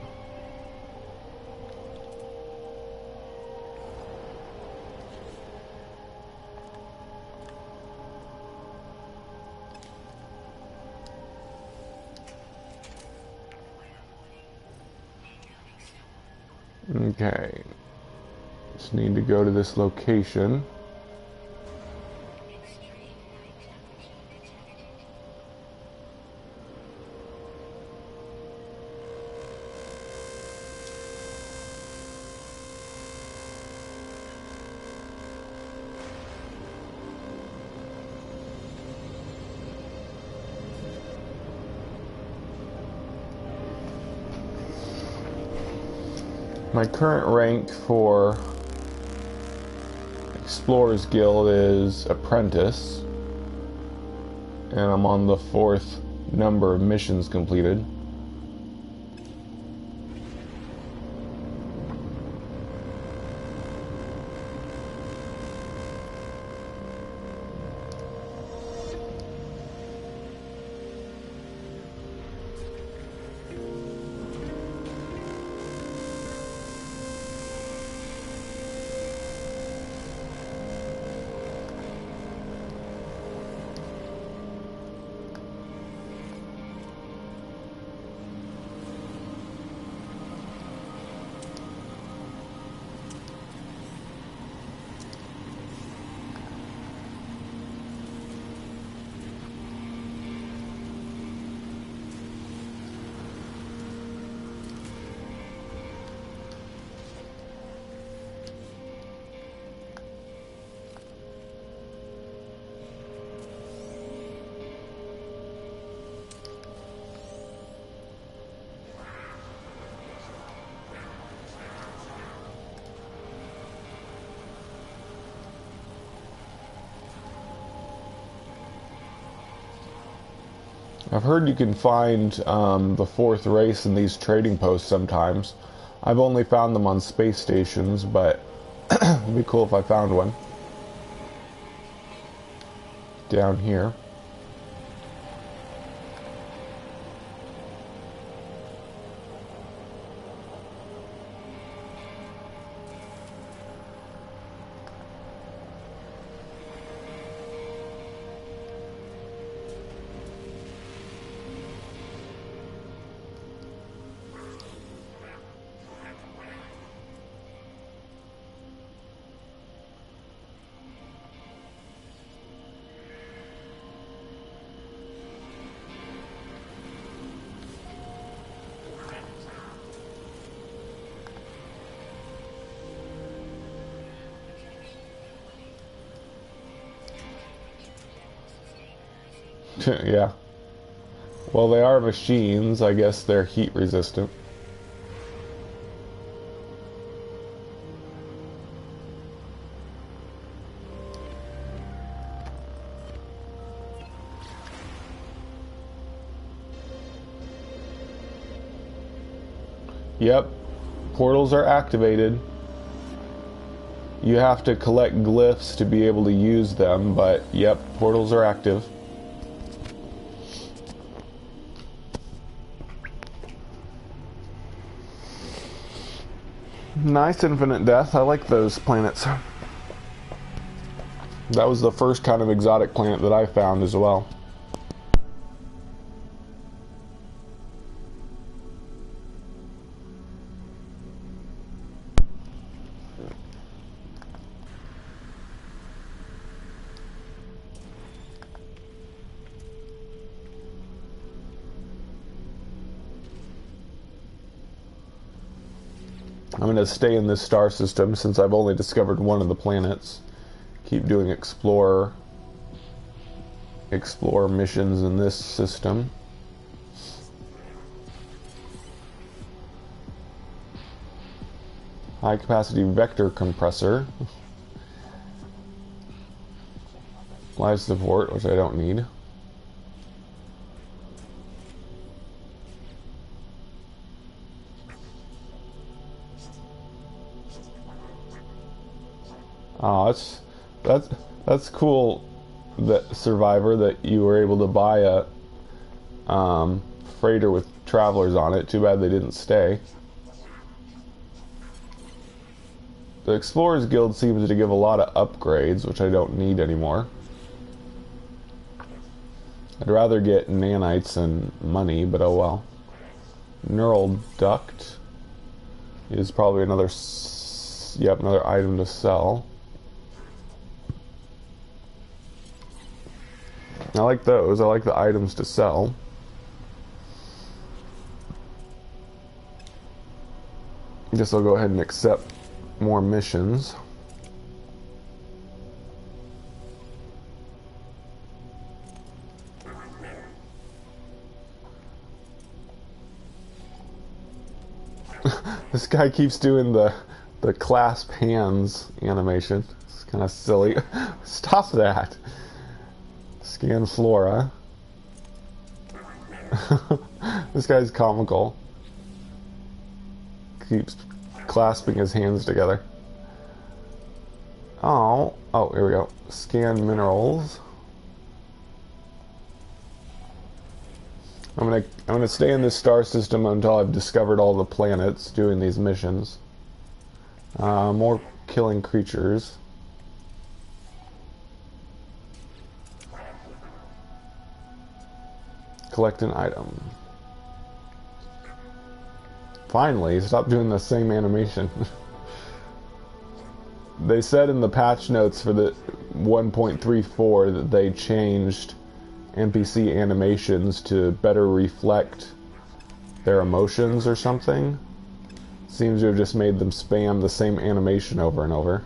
Okay, just need to go to this location. My current rank for Explorer's Guild is Apprentice, and I'm on the 4th number of missions completed. I've heard you can find the 4th race in these trading posts sometimes. I've only found them on space stations, but it'd be cool if I found one. Down here. Yeah. Well, they are machines. I guess they're heat resistant. Yep. Portals are activated. You have to collect glyphs to be able to use them, but yep, portals are active. Nice infinite death. I like those planets. That was the first kind of exotic planet that I found as well. I'm going to stay in this star system since I've only discovered one of the planets. Keep doing explore missions in this system. High capacity vector compressor. Life support, which I don't need. Oh, that's cool, that Survivor, that you were able to buy a freighter with travelers on it. Too bad they didn't stay. The Explorers Guild seems to give a lot of upgrades, which I don't need anymore. I'd rather get nanites and money, but oh well. Neural duct is probably another item to sell. I like those. I like the items to sell. I guess I'll go ahead and accept more missions. This guy keeps doing the clasp hands animation. It's kind of silly. Stop that. Scan flora. This guy's comical. Keeps clasping his hands together. Oh, here we go. Scan minerals. I'm gonna stay in this star system until I've discovered all the planets doing these missions. More killing creatures. Collect an item. Finally, stop doing the same animation. They said in the patch notes for the 1.34 that they changed NPC animations to better reflect their emotions or something. Seems to have just made them spam the same animation over and over.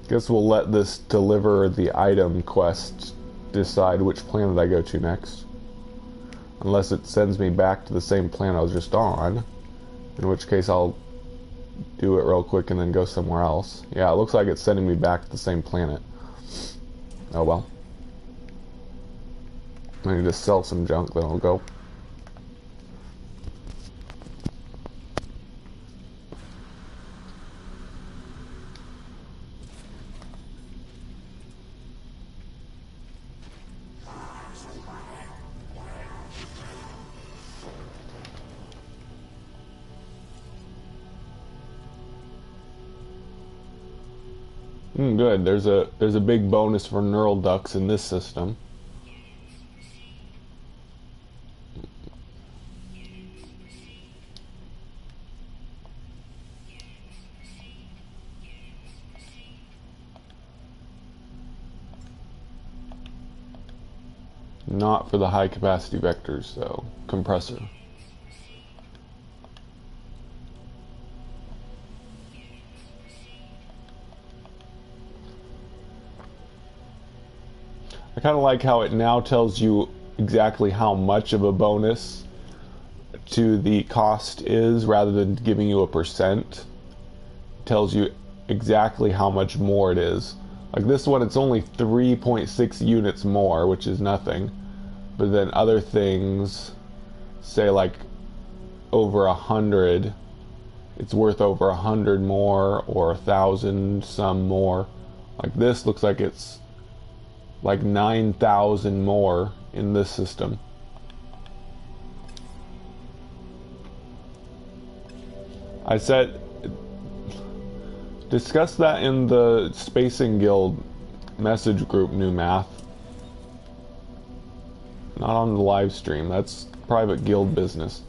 Guess we'll let this deliver the item quest decide which planet I go to next. Unless it sends me back to the same planet I was just on. In which case I'll do it real quick and then go somewhere else. Yeah, it looks like it's sending me back to the same planet. Oh well. I need to sell some junk, then I'll go. Good. There's a big bonus for neural ducts in this system. Not for the high capacity vectors though. Compressor. I kind of like how it now tells you exactly how much of a bonus to the cost is rather than giving you a percent. It tells you exactly how much more it is. Like this one, it's only 3.6 units more, which is nothing. But then other things, say like over 100, it's worth over 100 more, or 1,000 some more. Like this looks like it's like 9,000 more in this system. I said, discuss that in the Spacing Guild message group, New Math. Not on the live stream, that's private guild business.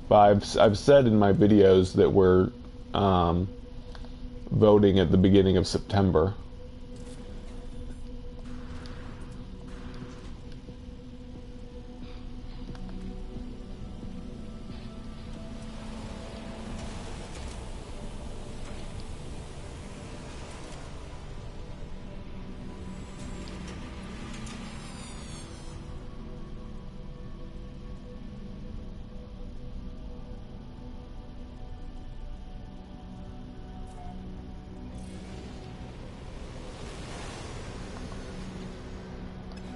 But I've said in my videos that we're voting at the beginning of September.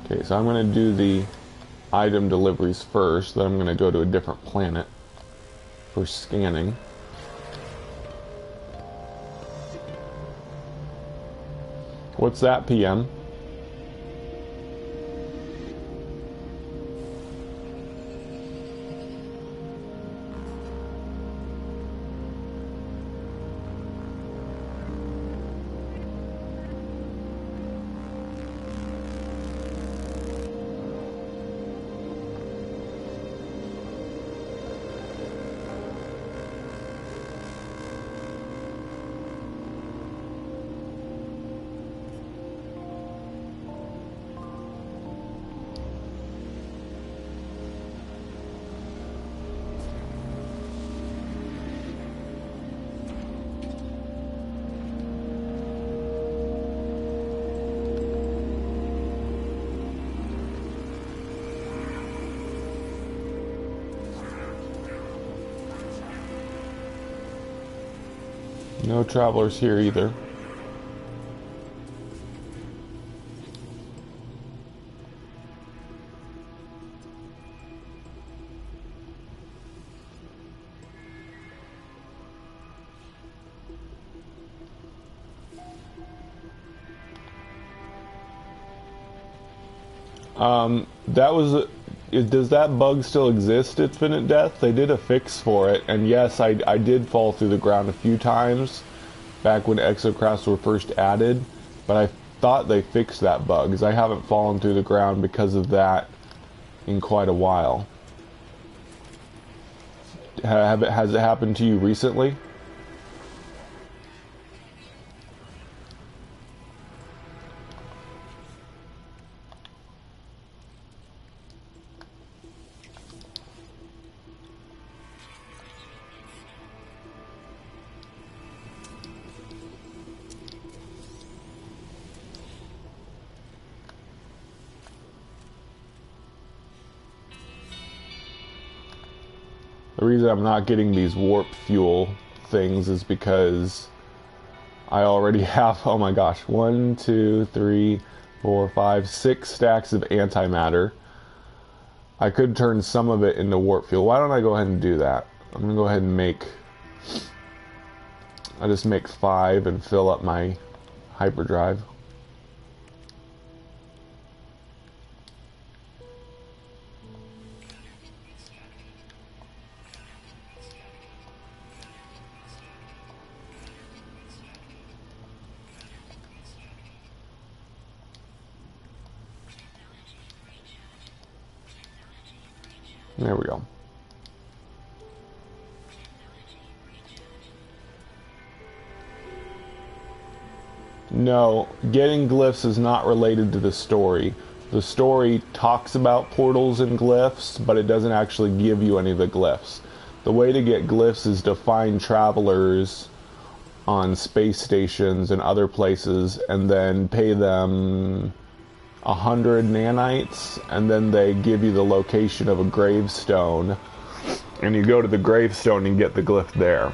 Okay, so I'm going to do the item deliveries first, then I'm going to go to a different planet for scanning. What's that, PM? No travelers here either. That was... Does that bug still exist, Infinite Death? They did a fix for it, and yes, I did fall through the ground a few times back when exocrafts were first added, but I thought they fixed that bug, because I haven't fallen through the ground because of that in quite a while. Has it happened to you recently? The reason I'm not getting these warp fuel things is because I already have, oh my gosh, 1, 2, 3, 4, 5, 6 stacks of antimatter. I could turn some of it into warp fuel. Why don't I go ahead and do that? I'm gonna go ahead and I just make 5 and fill up my hyperdrive. There we go. No, getting glyphs is not related to the story. The story talks about portals and glyphs, but it doesn't actually give you any of the glyphs. The way to get glyphs is to find travelers on space stations and other places, and then pay them 100 nanites, and then they give you the location of a gravestone, and you go to the gravestone and get the glyph there.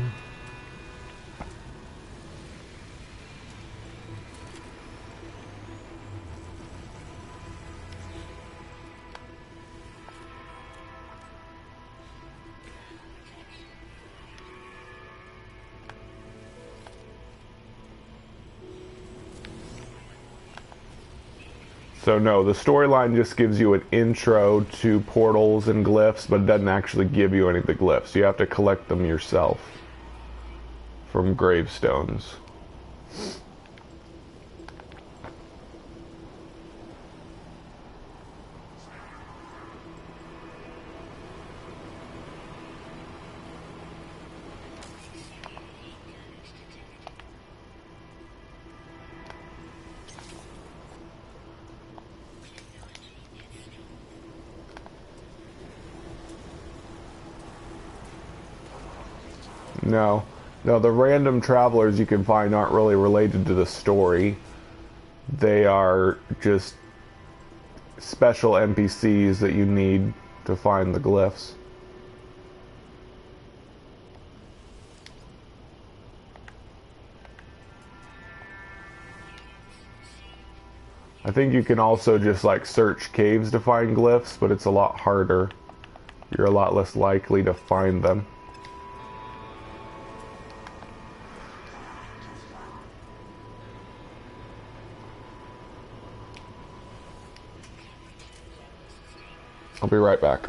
So no, the storyline just gives you an intro to portals and glyphs, but it doesn't actually give you any of the glyphs. You have to collect them yourself from gravestones. No. No, the random travelers you can find aren't really related to the story. They are just special NPCs that you need to find the glyphs. I think you can also just like search caves to find glyphs, but it's a lot harder. You're a lot less likely to find them. I'll be right back.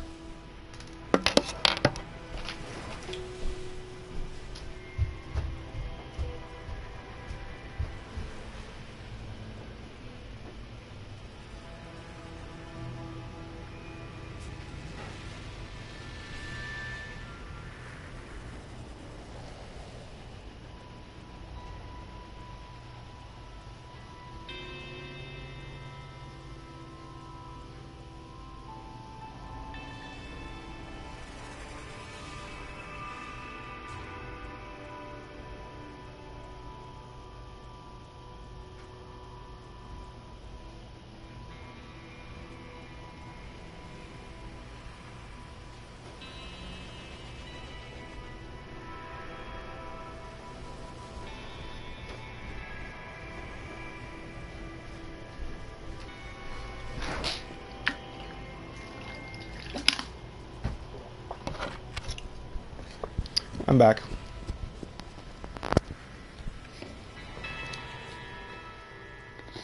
I'm back.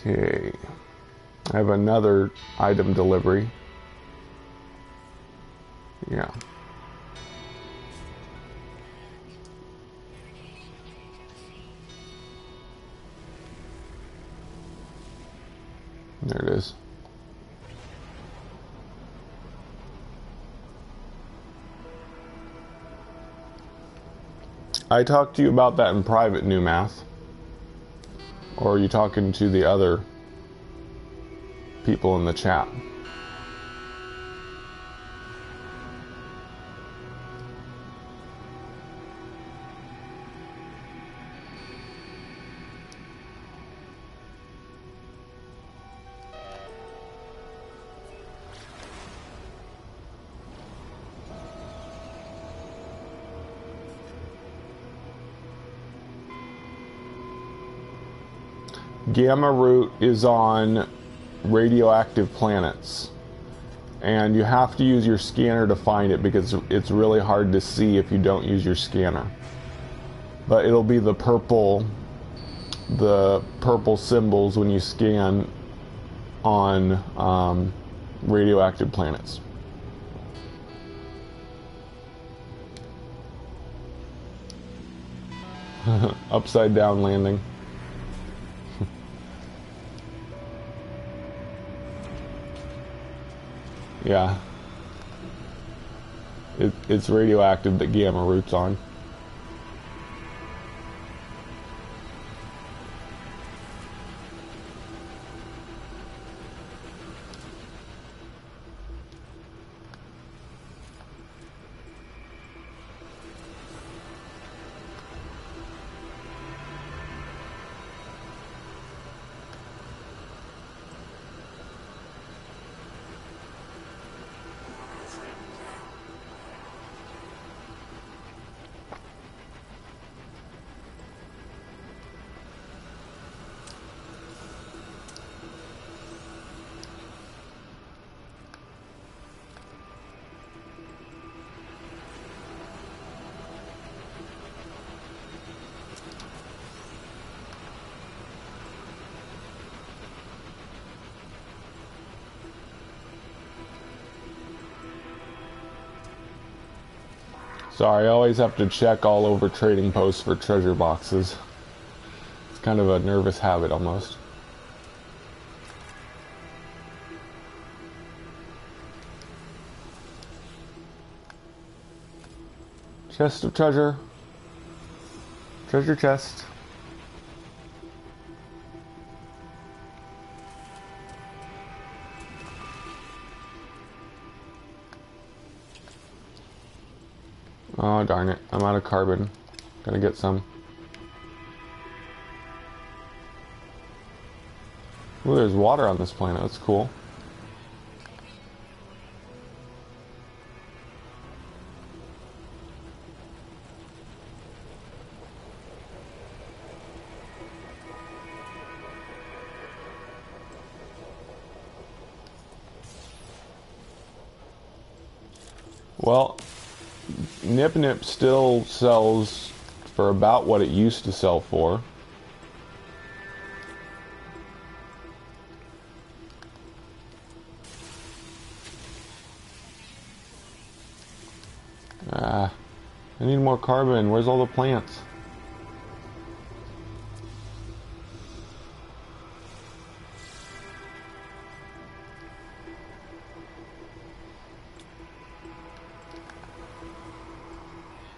Okay. I have another item delivery. Yeah. There it is. I talked to you about that in private, New Math. Or are you talking to the other people in the chat? Gamma root is on radioactive planets, and you have to use your scanner to find it because it's really hard to see if you don't use your scanner. But it'll be the purple symbols when you scan on radioactive planets. Upside down landing. Yeah. It's radioactive that gamma root's on. Sorry, I always have to check all over trading posts for treasure boxes. It's kind of a nervous habit almost. Chest of treasure. Treasure chest. Oh, darn it. I'm out of carbon. Gotta get some. Ooh, there's water on this planet. That's cool. Well, Nip Nip still sells for about what it used to sell for. I need more carbon. Where's all the plants?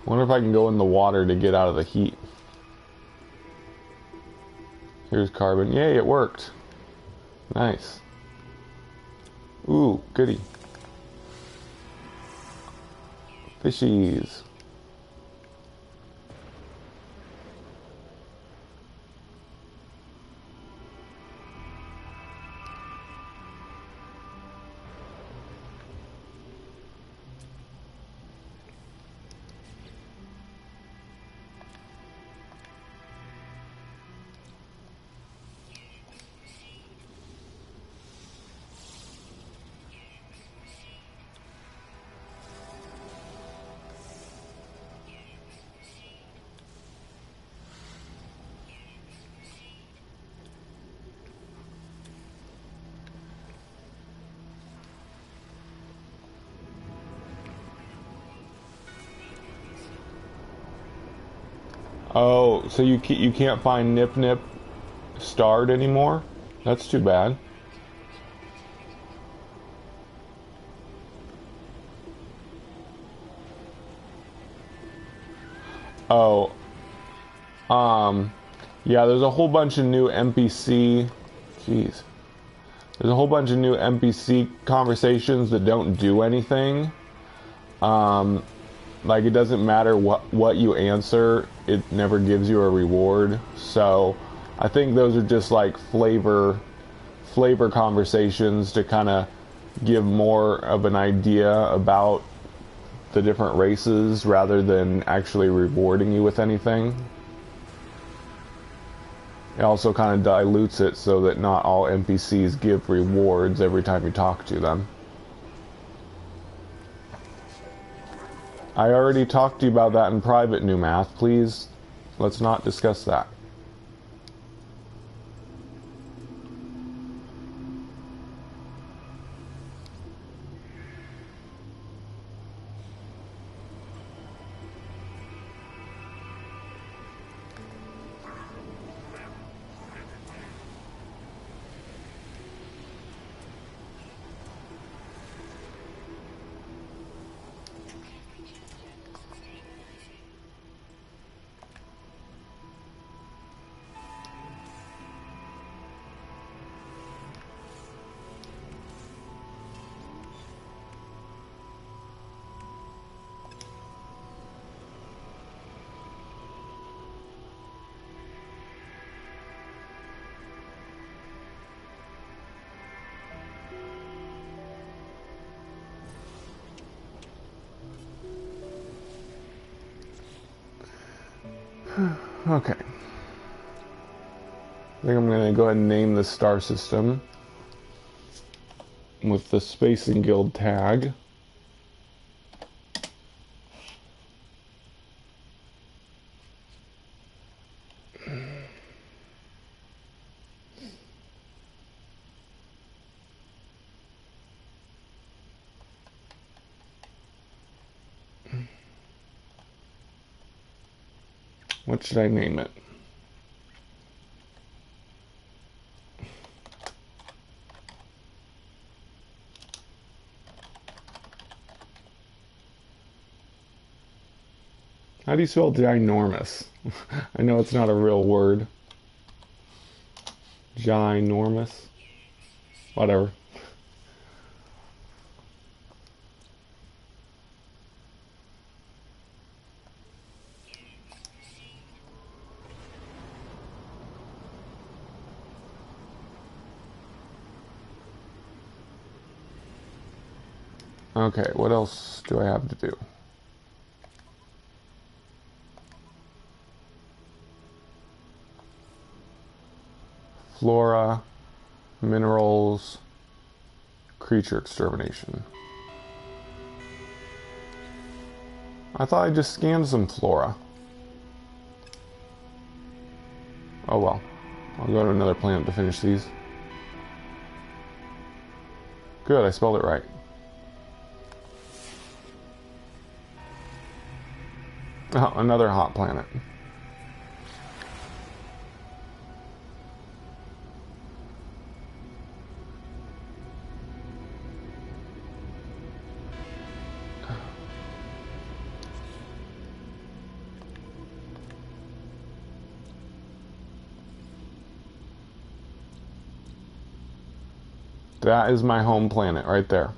Wonder if I can go in the water to get out of the heat. Here's carbon. Yay, it worked. Nice. Ooh, goody. Fishies. Oh, so you can't find Nip Nip starred anymore? That's too bad. Oh, yeah, there's a whole bunch of new NPC. Jeez. There's a whole bunch of new NPC conversations that don't do anything. Like it doesn't matter what you answer, it never gives you a reward. So I think those are just like flavor conversations to kind of give more of an idea about the different races rather than actually rewarding you with anything. It also kind of dilutes it so that not all NPCs give rewards every time you talk to them. I already talked to you about that in private, New Math. Please, let's not discuss that. Okay. I think I'm going to go ahead and name the star system with the Spacing Guild tag. What should I name it? How do you spell ginormous? I know it's not a real word. Ginormous? Whatever. Okay, what else do I have to do? Flora, minerals, creature extermination. I thought I just scanned some flora. Oh well. I'll go to another planet to finish these. Good, I spelled it right. Oh, another hot planet. That is my home planet right there.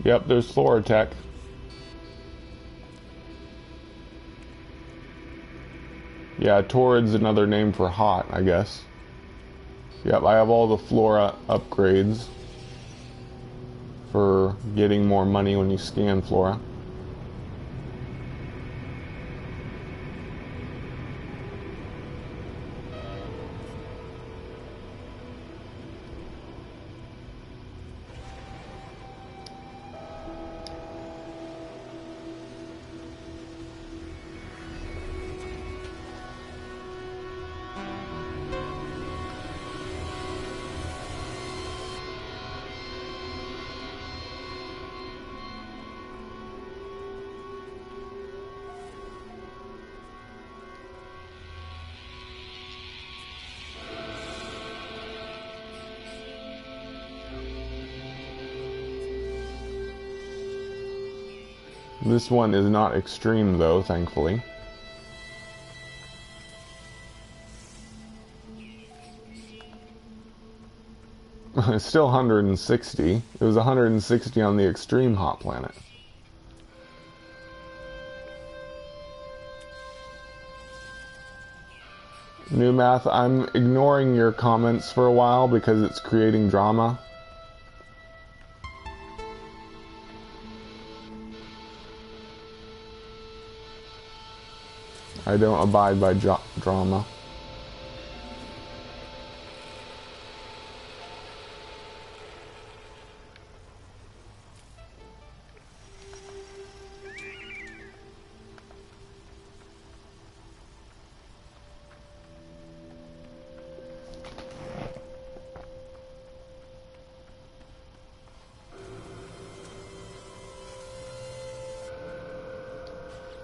Yep, there's flora tech. Yeah, torrid's another name for hot, I guess. Yep, I have all the flora upgrades for getting more money when you scan flora. This one is not extreme though, thankfully. It's still 160. It was 160 on the extreme hot planet. New Math, I'm ignoring your comments for a while because it's creating drama. I don't abide by drama.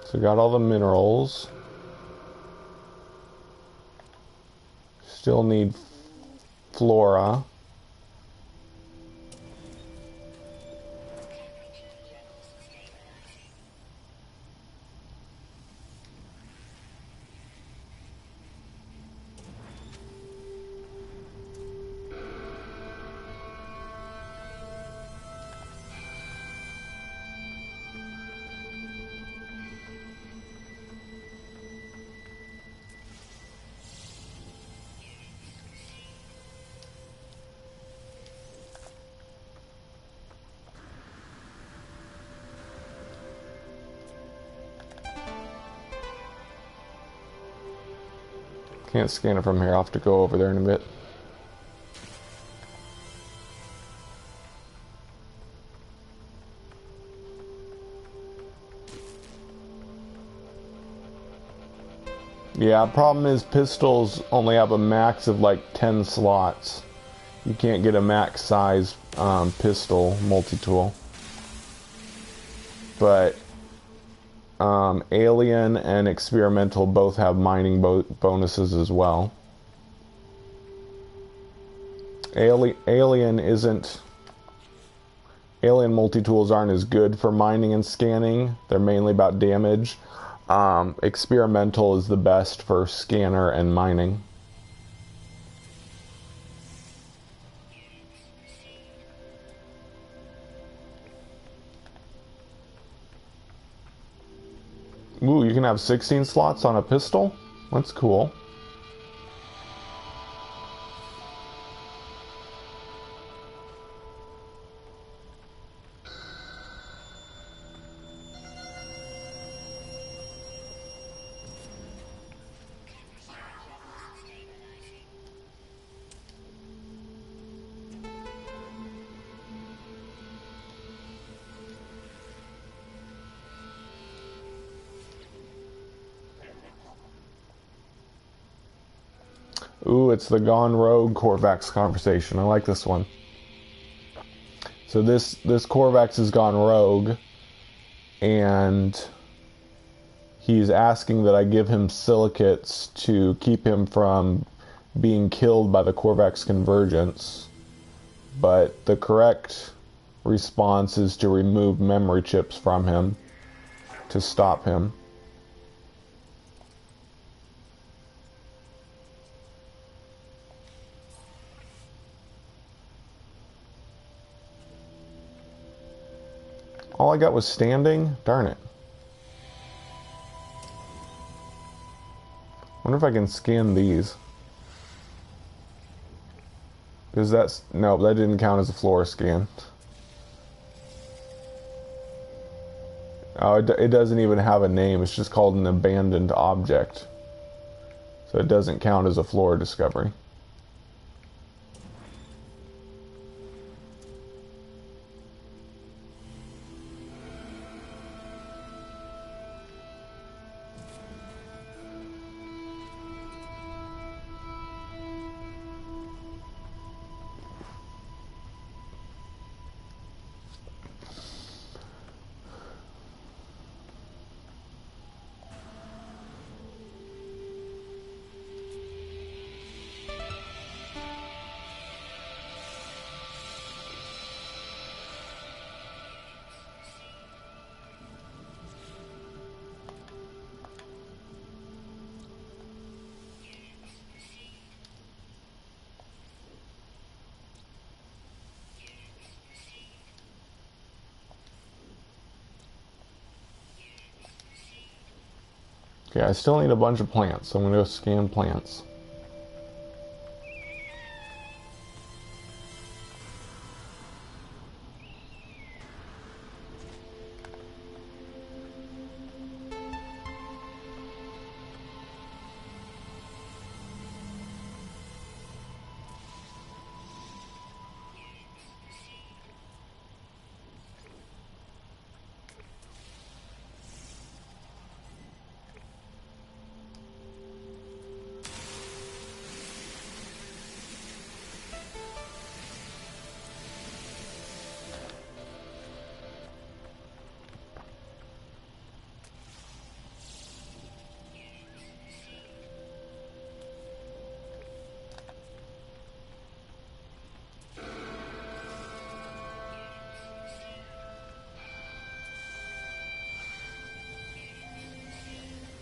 So got all the minerals. Still need flora. Can't scan it from here. I'll have to go over there in a bit. Yeah, problem is pistols only have a max of like 10 slots. You can't get a max size pistol multi-tool. But Alien and Experimental both have mining bonuses as well. Alien multi-tools aren't as good for mining and scanning. They're mainly about damage. Experimental is the best for scanner and mining. Ooh, you can have 16 slots on a pistol? That's cool. Ooh, it's the Gone Rogue Corvax conversation. I like this one. So this Corvax has gone rogue, and he's asking that I give him silicates to keep him from being killed by the Corvax convergence. But the correct response is to remove memory chips from him to stop him. All I got was standing? Darn it. Wonder if I can scan these. Because that's... Nope, that didn't count as a floor scan. Oh, it doesn't even have a name. It's just called an abandoned object. So it doesn't count as a floor discovery. Okay, I still need a bunch of plants, so I'm going to go scan plants.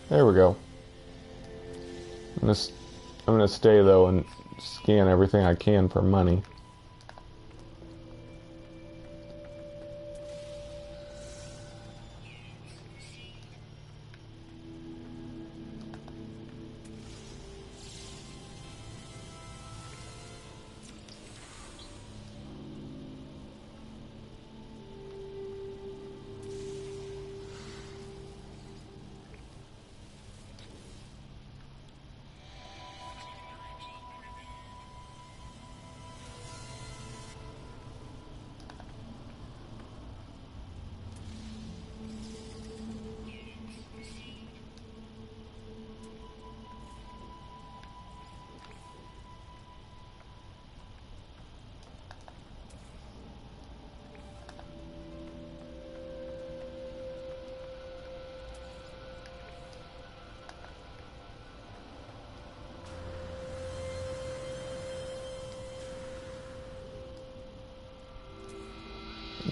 There we go. I'm gonna stay though and scan everything I can for money.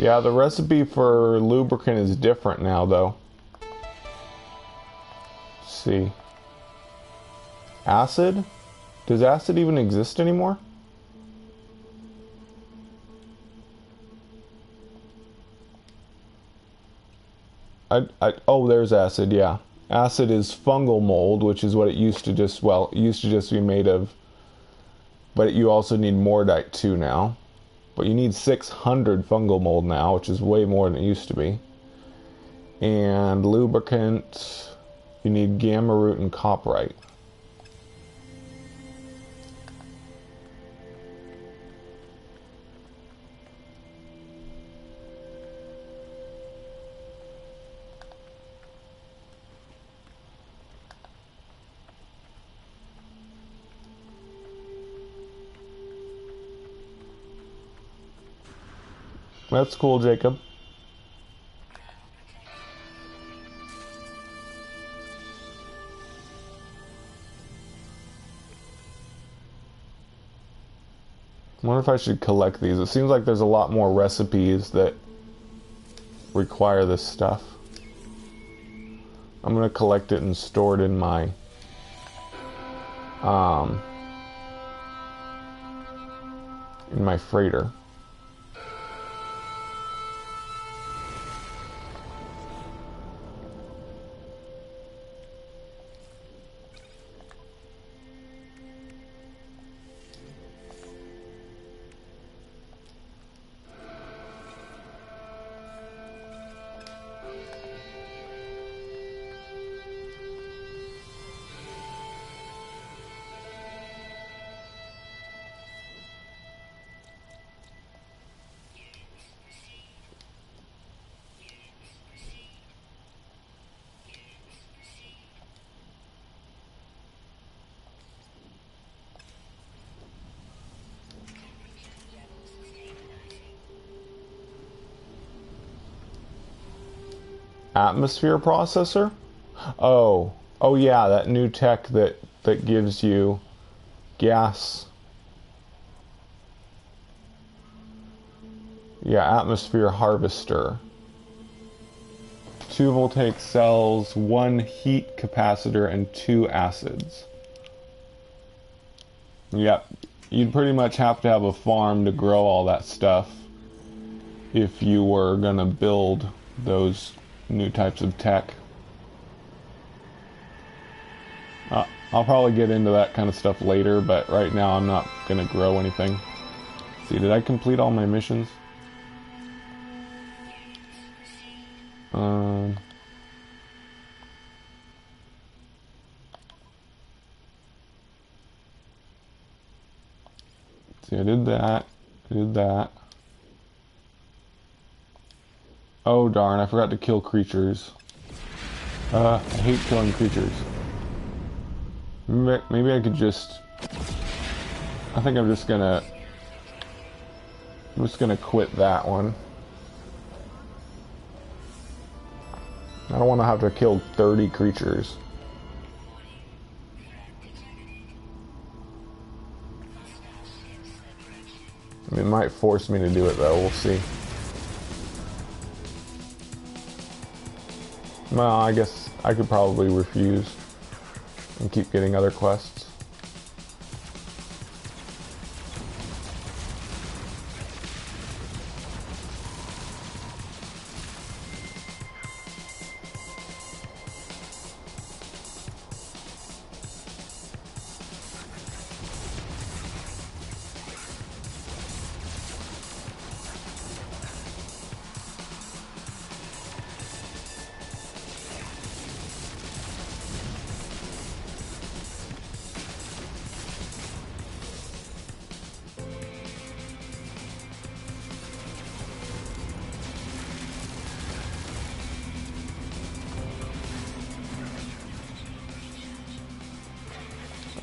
Yeah, the recipe for lubricant is different now, though. Let's see. Acid? Does acid even exist anymore? Oh, there's acid, yeah. Acid is fungal mold, which is what it used to just, well, it used to just be made of. But you also need mordite too now. But you need 600 fungal mold now, which is way more than it used to be. And lubricant, you need gamma root and copperite. That's cool, Jacob. I wonder if I should collect these. It seems like there's a lot more recipes that require this stuff. I'm gonna collect it and store it in my freighter. Atmosphere processor? Oh yeah, that new tech that gives you gas. Yeah, atmosphere harvester. 2 voltaic cells, 1 heat capacitor, and 2 acids. Yep, you'd pretty much have to have a farm to grow all that stuff if you were gonna build those new types of tech. I'll probably get into that kind of stuff later, but right now I'm not gonna grow anything. Let's see, did I complete all my missions? See, I did that. I did that. Oh darn, I forgot to kill creatures. I hate killing creatures. Maybe I could just... I think I'm just gonna quit that one. I don't want to have to kill 30 creatures. I mean, it might force me to do it though, we'll see. Well, I guess I could probably refuse and keep getting other quests.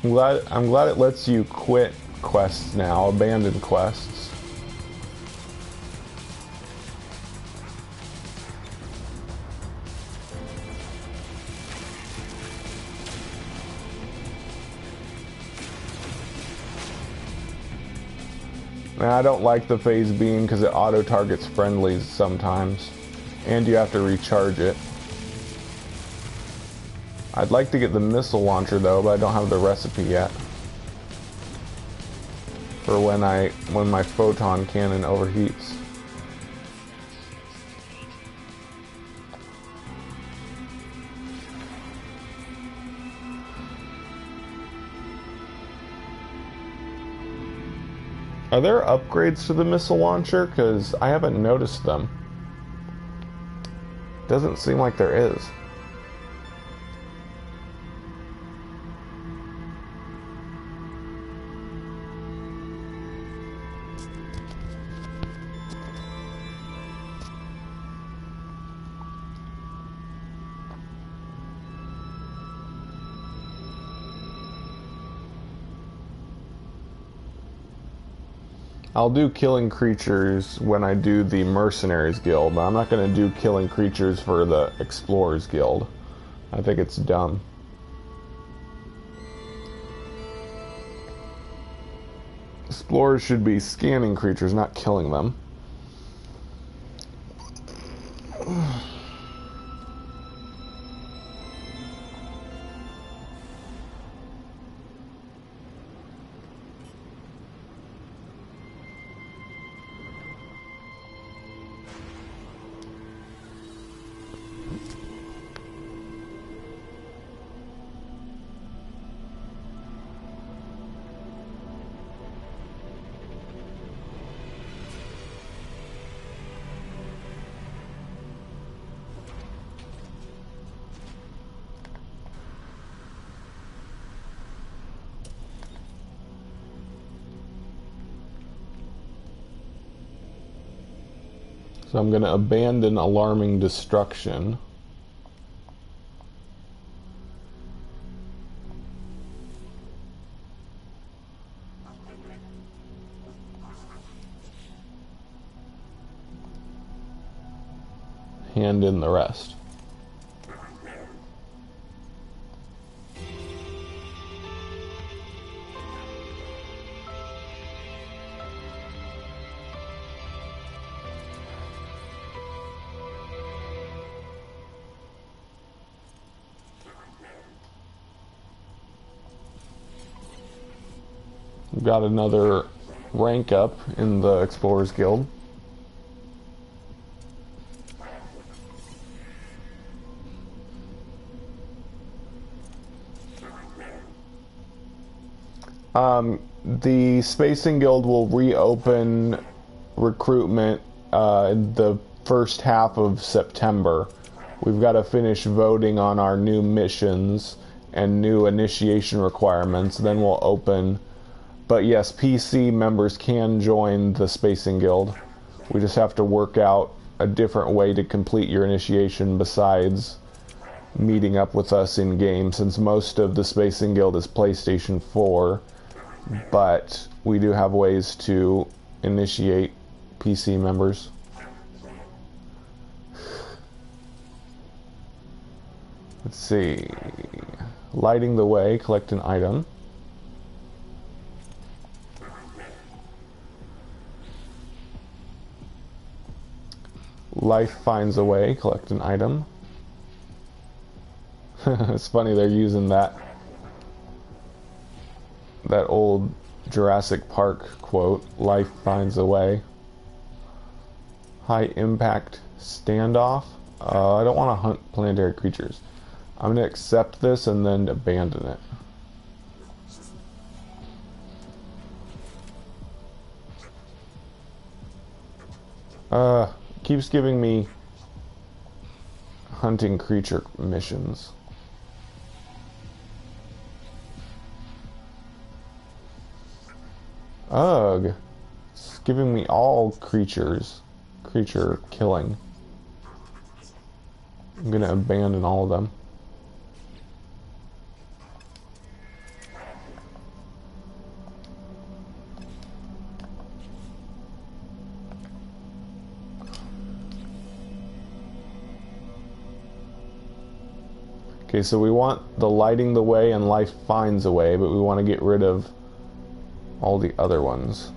I'm glad it lets you quit quests now, abandon quests. And I don't like the phase beam because it auto-targets friendlies sometimes. And you have to recharge it. I'd like to get the missile launcher though, but I don't have the recipe yet. For when my photon cannon overheats. Are there upgrades to the missile launcher? Because I haven't noticed them. Doesn't seem like there is. I'll do killing creatures when I do the Mercenaries Guild, but I'm not going to do killing creatures for the Explorers Guild. I think it's dumb. Explorers should be scanning creatures, not killing them. So I'm going to abandon alarming destruction. Hand in the rest. Got another rank up in the Explorers Guild. The Spacing Guild will reopen recruitment in the first half of September. We've got to finish voting on our new missions and new initiation requirements, then we'll open. But yes, PC members can join the Spacing Guild. We just have to work out a different way to complete your initiation besides meeting up with us in game, since most of the Spacing Guild is PlayStation 4. But we do have ways to initiate PC members. Let's see. Lighting the way, collect an item. Life finds a way, collect an item. It's funny they're using that old Jurassic Park quote, life finds a way. High impact standoff. I don't want to hunt planetary creatures. I'm going to accept this and then abandon it. Keeps giving me hunting creature missions. Ugh. It's giving me all creatures. Creature killing. I'm gonna abandon all of them. Okay, so we want the lighting the way and life finds a way, but we want to get rid of all the other ones.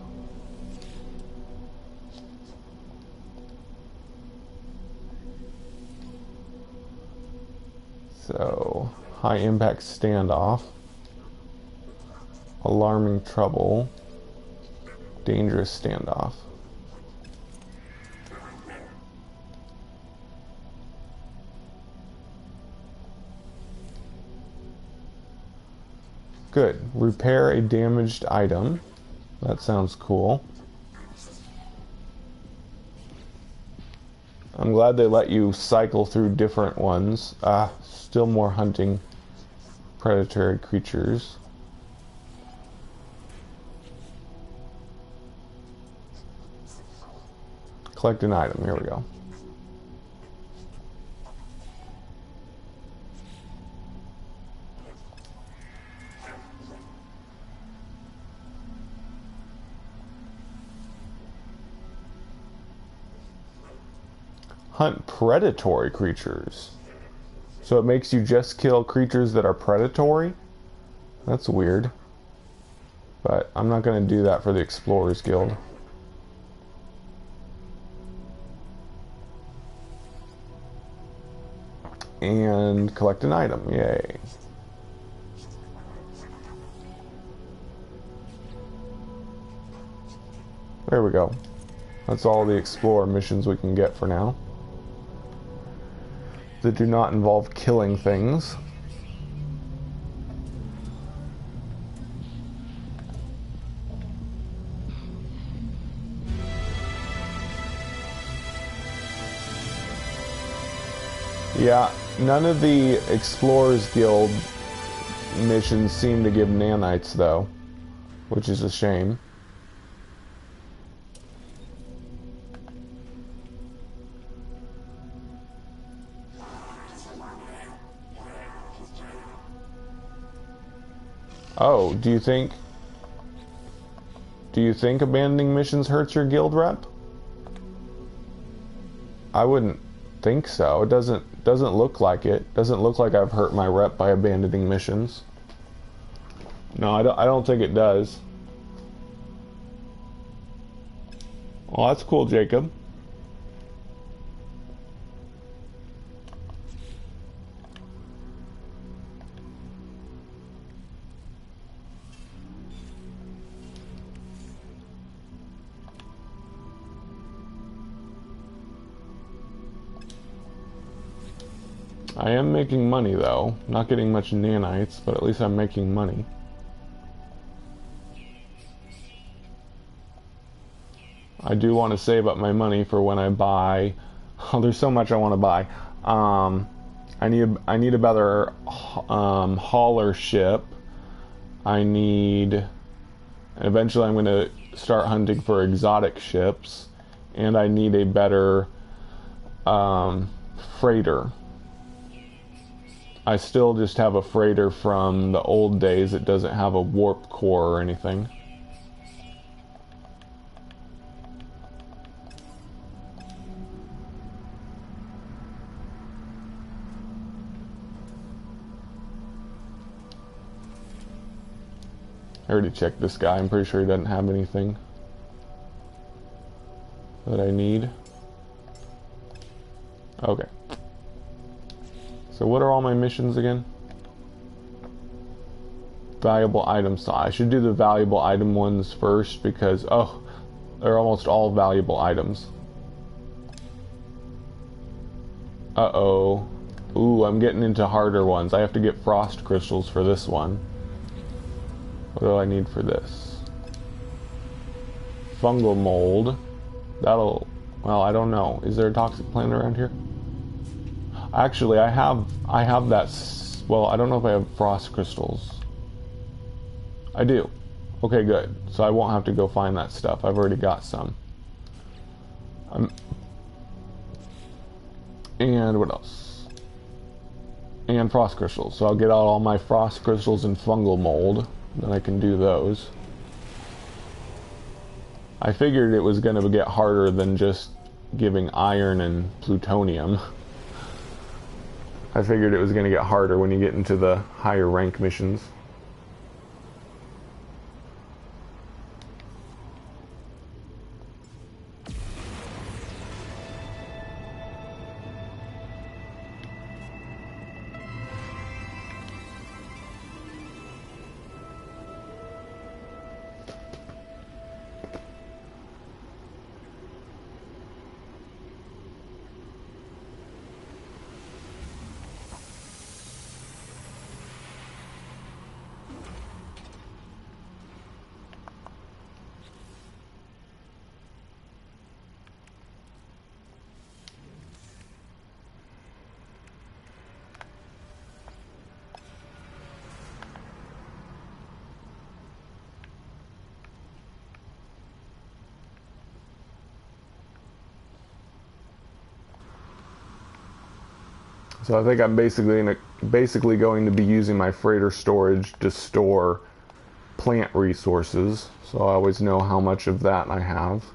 So, high impact standoff, alarming trouble, dangerous standoff. Good. Repair a damaged item. That sounds cool. I'm glad they let you cycle through different ones. Still more hunting predatory creatures. Collect an item. Here we go. Hunt predatory creatures. So it makes you just kill creatures that are predatory? That's weird. But I'm not going to do that for the Explorers Guild. And collect an item. Yay. There we go. That's all the Explorer missions we can get for now. That do not involve killing things. Yeah, none of the Explorers Guild missions seem to give nanites though, which is a shame. Oh, do you think abandoning missions hurts your guild rep? I wouldn't think so. It doesn't look like it. Doesn't look like I've hurt my rep by abandoning missions. No, I don't think it does. Well, that's cool, Jacob. I am making money though. Not getting much nanites, but at least I'm making money. I do want to save up my money for when I buy. Oh, there's so much I want to buy. I need a better hauler ship. I need. Eventually, I'm going to start hunting for exotic ships, and I need a better freighter. I still just have a freighter from the old days. It doesn't have a warp core or anything. I already checked this guy. I'm pretty sure he doesn't have anything that I need. Okay. So what are all my missions again? Valuable items. So I should do the valuable item ones first because, oh, they're almost all valuable items. Uh-oh. Ooh, I'm getting into harder ones. I have to get frost crystals for this one. What do I need for this? Fungal mold. That'll, well, I don't know. Is there a toxic plant around here? Actually, I have that, well, I don't know if I have frost crystals. I do. Okay, good. So I won't have to go find that stuff. I've already got some. And what else? And frost crystals. So I'll get out all my frost crystals and fungal mold. Then I can do those. I figured it was going to get harder than just giving iron and plutonium. I figured it was going to get harder when you get into the higher rank missions. So I think I'm basically going to be using my freighter storage to store plant resources, so I always know how much of that I have.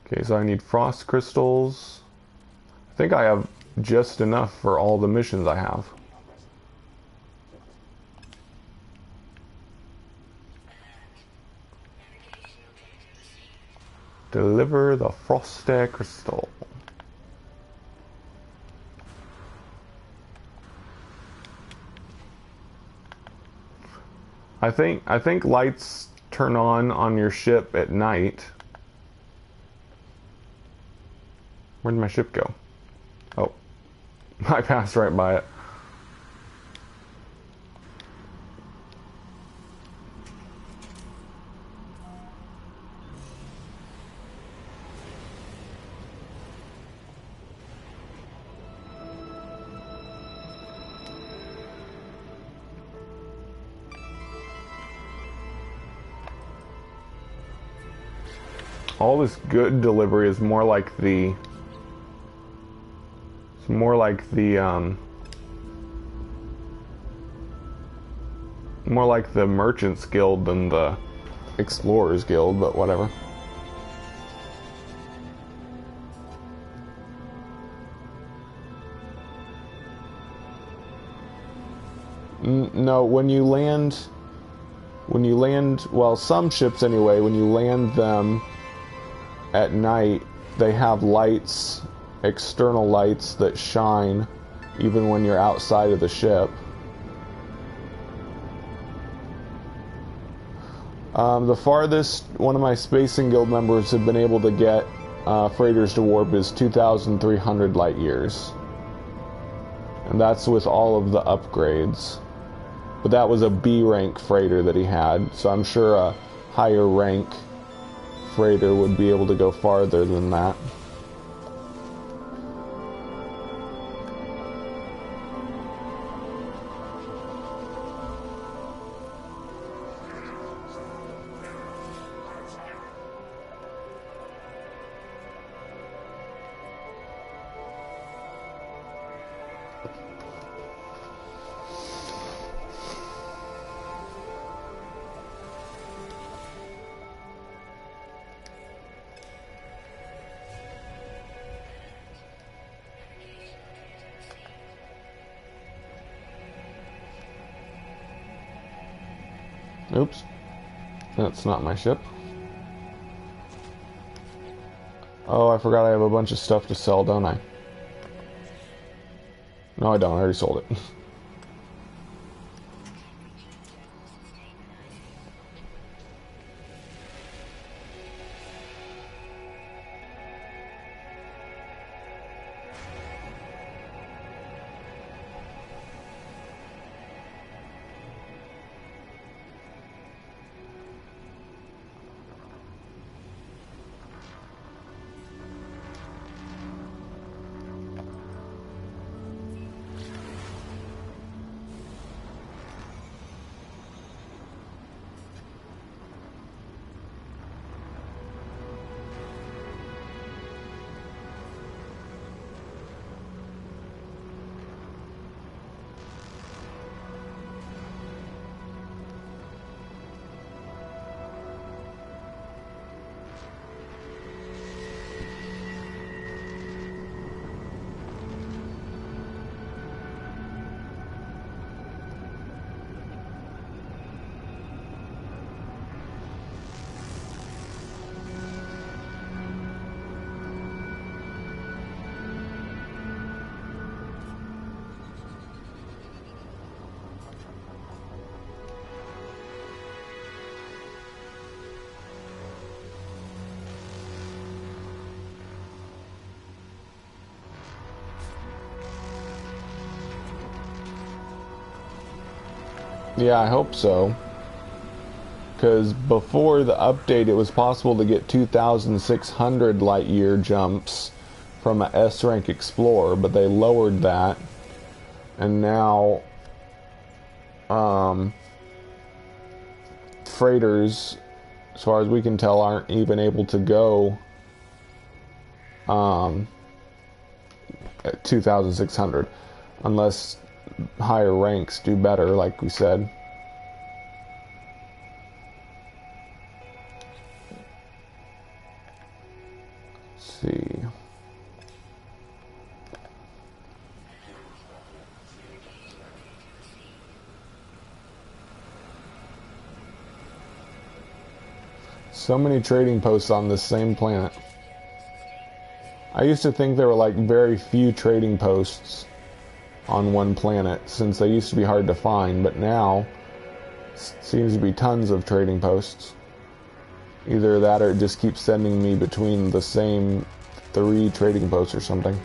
Okay, so I need frost crystals. I think I have just enough for all the missions I have. Deliver the frosty crystal. I think lights turn on your ship at night. Where did my ship go? Oh, I passed right by it. All this good delivery is more like the Merchants Guild than the Explorers Guild, but whatever. No, when you land, well, some ships anyway, when you land them at night, they have lights, external lights that shine even when you're outside of the ship. The farthest one of my Spacing Guild members have been able to get freighters to warp is 2,300 light years. And that's with all of the upgrades. But that was a B rank freighter that he had, so I'm sure a higher rank freighter would be able to go farther than that. Oops. That's not my ship. Oh, I forgot I have a bunch of stuff to sell, don't I? No, I don't. I already sold it. Yeah, I hope so. Because before the update, it was possible to get 2,600 light year jumps from a S rank Explorer, but they lowered that. And now, freighters, as far as we can tell, aren't even able to go at 2,600 unless higher ranks do better, like we said. Let's see. So many trading posts on this same planet. I used to think there were like very few trading posts on one planet, since they used to be hard to find, but now seems to be tons of trading posts. Either that or it just keeps sending me between the same 3 trading posts or something.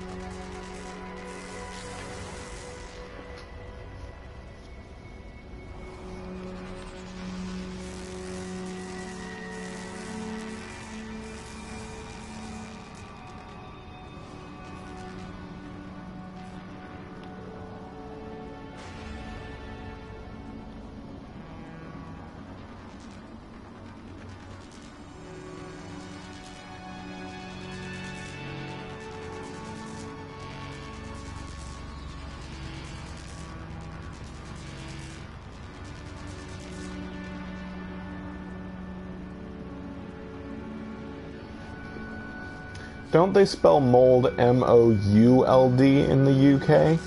Don't they spell mold M-O-U-L-D in the UK?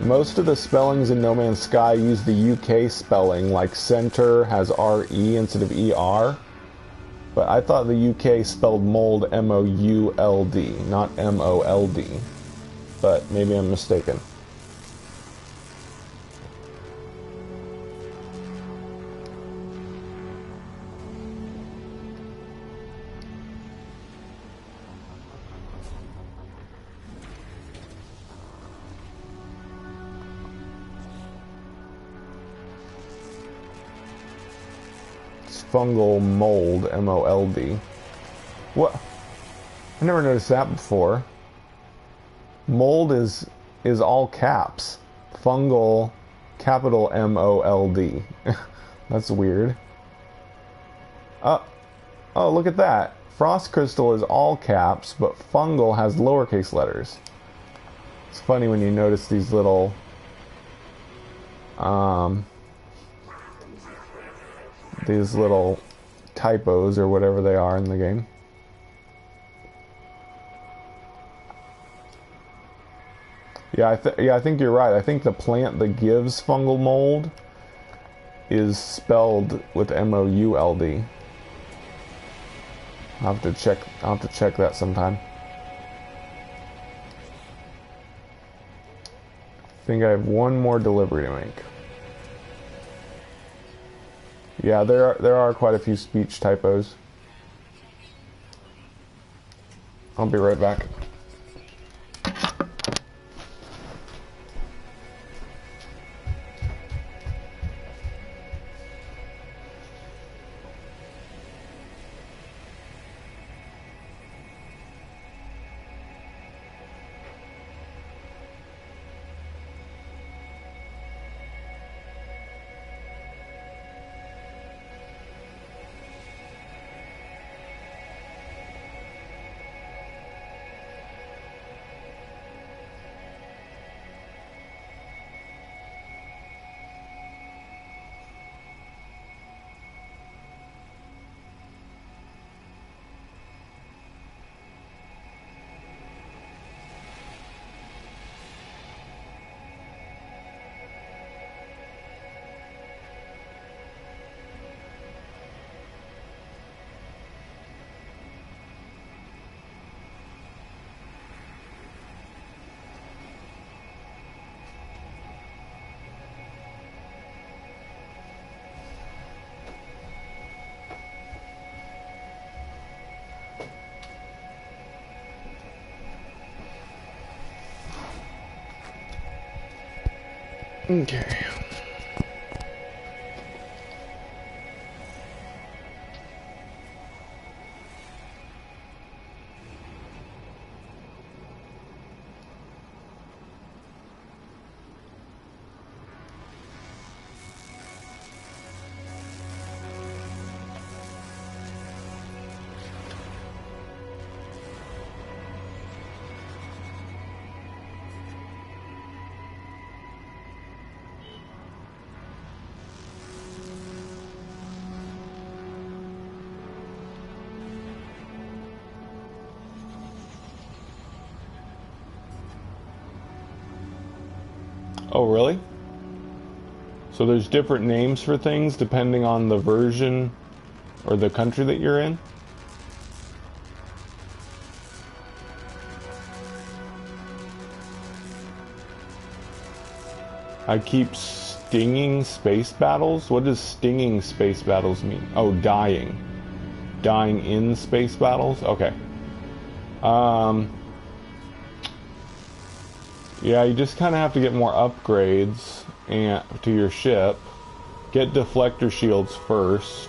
Most of the spellings in No Man's Sky use the UK spelling, like center has R-E instead of E-R. But I thought the UK spelled mold M-O-U-L-D, not M-O-L-D. But maybe I'm mistaken. Fungal mold, M-O-L-D. What? I never noticed that before. Mold is all caps. Fungal, capital M-O-L-D. That's weird. Oh, look at that. Frost crystal is all caps, but fungal has lowercase letters. It's funny when you notice these little typos or whatever they are in the game. Yeah, I think you're right. I think the plant that gives fungal mold is spelled with M-O-U-L-D. I'll have to check that sometime. I think I have one more delivery to make. Yeah, there are quite a few speech typos. I'll be right back. Okay. Oh, really? So there's different names for things depending on the version or the country that you're in? I keep stinging space battles? What does stinging space battles mean? Oh, dying. Dying in space battles? Okay. Yeah, you just kind of have to get more upgrades to your ship. Get deflector shields first,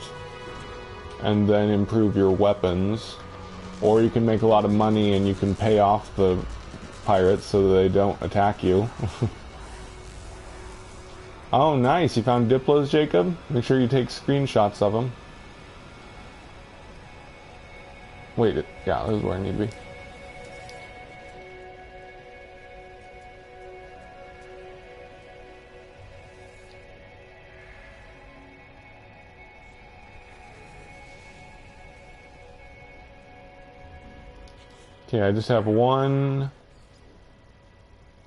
and then improve your weapons. Or you can make a lot of money and you can pay off the pirates so that they don't attack you. Oh, nice. You found Diplos, Jacob? Make sure you take screenshots of them. Wait, yeah, this is where I need to be. Okay, I just have one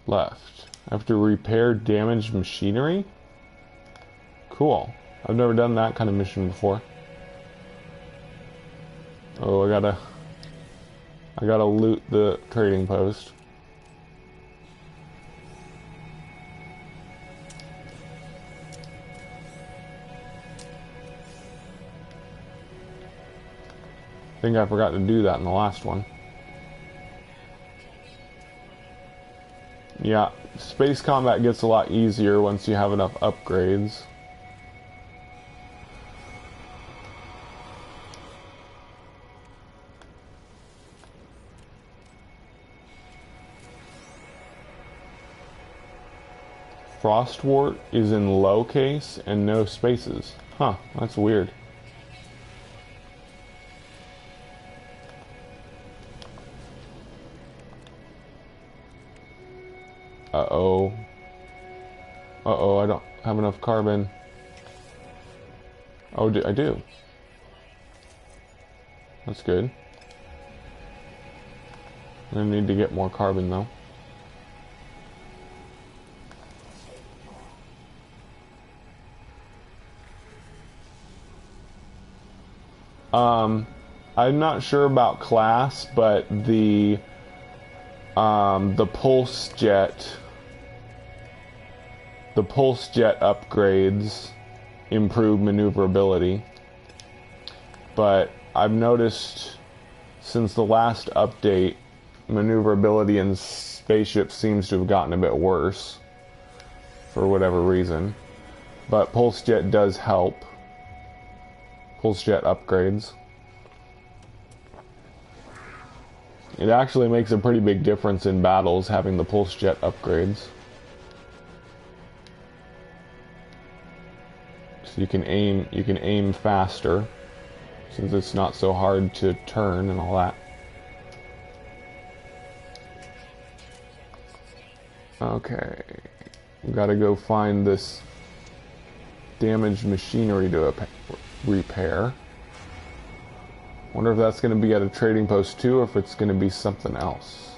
left. I have to repair damaged machinery? Cool. I've never done that kind of mission before. Oh, I gotta loot the trading post. I think I forgot to do that in the last one. Yeah, space combat gets a lot easier once you have enough upgrades. Frostwort is in lowercase and no spaces. Huh, that's weird. Uh-oh. Uh-oh, I don't have enough carbon. Oh, I do. That's good. I need to get more carbon, though. I'm not sure about class, but the pulse jet upgrades improve maneuverability. But I've noticed since the last update, maneuverability in spaceships seems to have gotten a bit worse for whatever reason. But pulse jet does help. Pulse jet upgrades. It actually makes a pretty big difference in battles having the pulse jet upgrades. So you can aim faster since it's not so hard to turn and all that. Okay. We gotta go find this damaged machinery to repair. Wonder if that's going to be at a trading post too, or if it's going to be something else.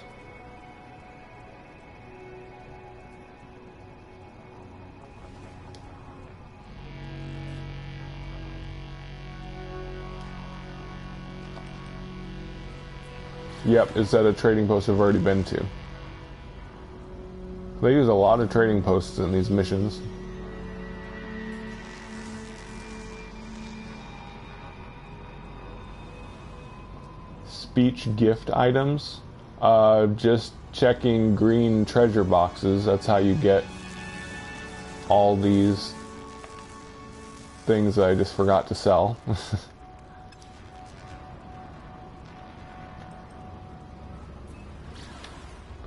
Yep, it's at a trading post I've already been to. They use a lot of trading posts in these missions. Speech gift items. Just checking green treasure boxes. That's how you get all these things that I just forgot to sell.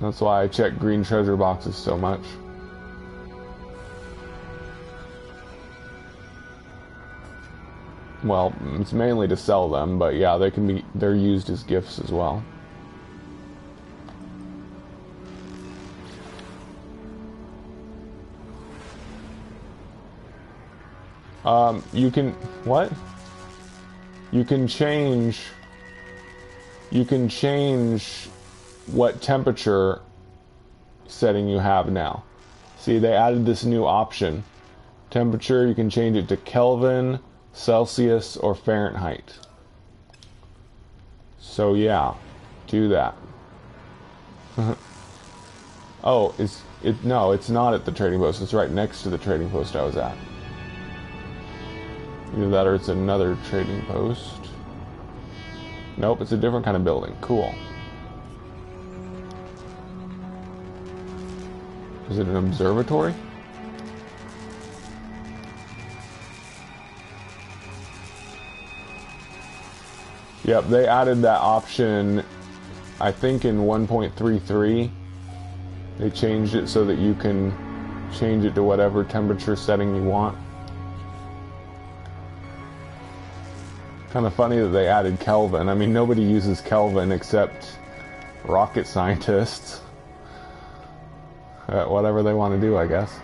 That's why I check green treasure boxes so much. Well, it's mainly to sell them, but yeah, they're used as gifts as well. You can change what temperature setting you have now. See, they added this new option. Temperature, you can change it to Kelvin, Celsius, or Fahrenheit. So yeah, do that. Oh, no, it's not at the trading post. It's right next to the trading post I was at. Either that or it's another trading post. Nope, it's a different kind of building. Cool. Is it an observatory? Yep, they added that option, I think in 1.33. They changed it so that you can change it to whatever temperature setting you want. Kind of funny that they added Kelvin. I mean, nobody uses Kelvin except rocket scientists. Whatever they want to do, I guess.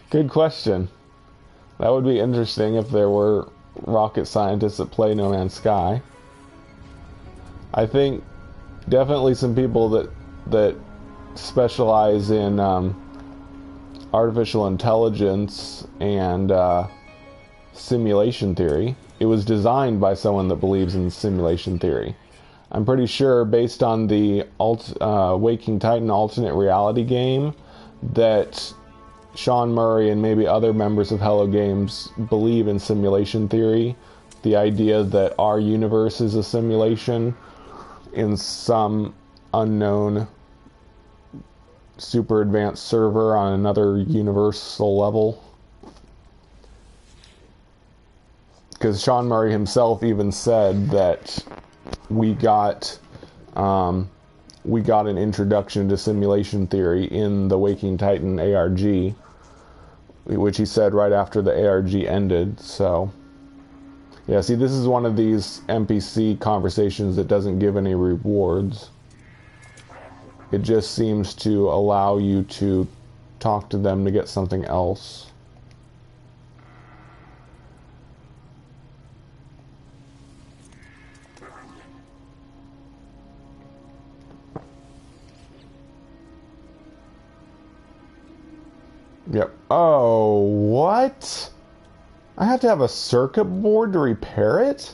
Good question. That would be interesting if there were rocket scientists that play No Man's Sky. I think definitely some people that specialize in artificial intelligence and simulation theory. It was designed by someone that believes in simulation theory. I'm pretty sure, based on the Waking Titan alternate reality game, that Sean Murray and maybe other members of Hello Games believe in simulation theory. The idea that our universe is a simulation in some unknown super advanced server on another universal level. Because Sean Murray himself even said that we got an introduction to simulation theory in the Waking Titan ARG, which he said right after the ARG ended. So yeah, see, this is one of these NPC conversations that doesn't give any rewards. It just seems to allow you to talk to them to get something else. Yep. Oh, what? I have to have a circuit board to repair it?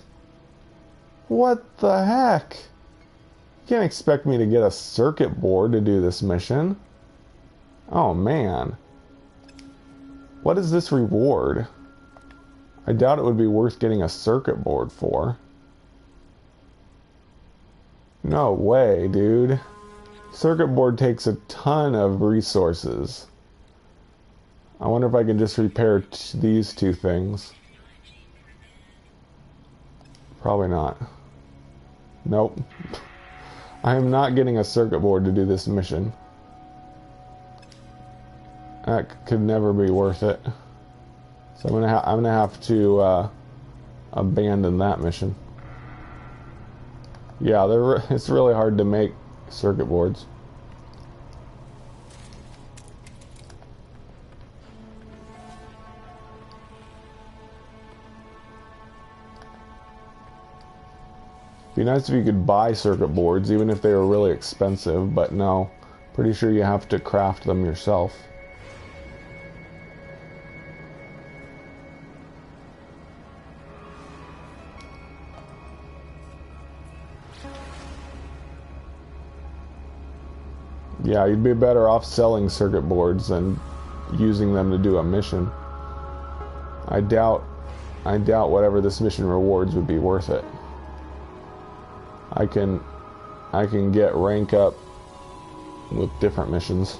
What the heck? You can't expect me to get a circuit board to do this mission. Oh, man. What is this reward? I doubt it would be worth getting a circuit board for. No way, dude. Circuit board takes a ton of resources. I wonder if I can just repair these two things. Probably not. Nope. I am not getting a circuit board to do this mission. That could never be worth it. So I'm gonna have to abandon that mission. Yeah, it's really hard to make circuit boards. Be nice if you could buy circuit boards, even if they were really expensive, but no. Pretty sure you have to craft them yourself. Yeah, you'd be better off selling circuit boards than using them to do a mission. I doubt whatever this mission rewards would be worth it. I can get rank up with different missions.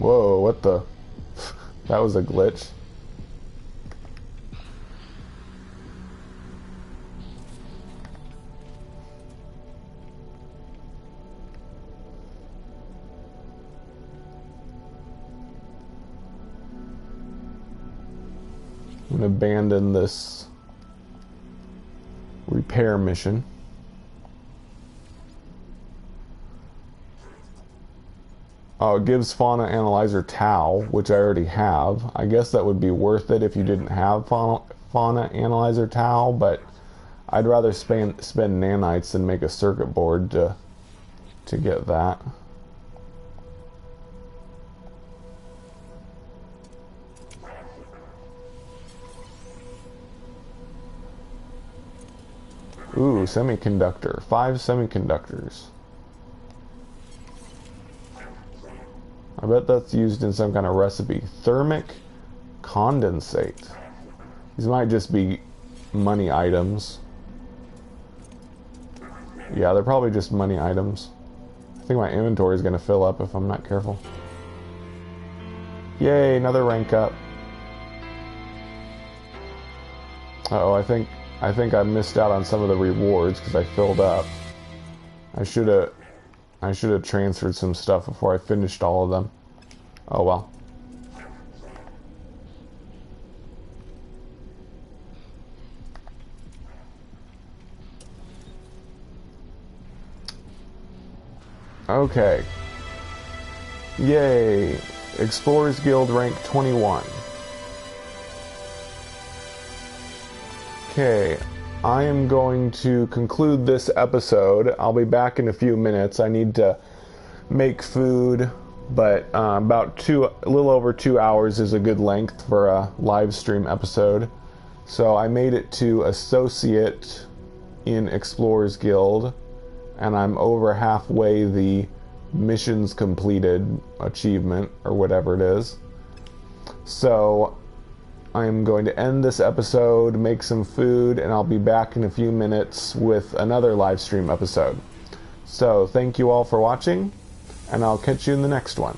Whoa, what the? That was a glitch. I'm going to abandon this repair mission. Oh, it gives Fauna Analyzer Tau, which I already have. I guess that would be worth it if you didn't have Fauna Analyzer Tau, but I'd rather spend nanites than make a circuit board to get that. Ooh, semiconductor. 5 semiconductors. I bet that's used in some kind of recipe. Thermic condensate. These might just be money items. Yeah, they're probably just money items. I think my inventory is going to fill up if I'm not careful. Yay, another rank up. Uh-oh, I think I missed out on some of the rewards because I filled up. I should have transferred some stuff before I finished all of them. Oh well. Okay. Yay. Explorers Guild rank 21. Okay, I am going to conclude this episode. I'll be back in a few minutes. I need to make food, but a little over 2 hours is a good length for a live stream episode. So I made it to Associate in Explorers Guild, and I'm over halfway the missions completed achievement, or whatever it is. So I'm going to end this episode, make some food, and I'll be back in a few minutes with another live stream episode. So thank you all for watching, and I'll catch you in the next one.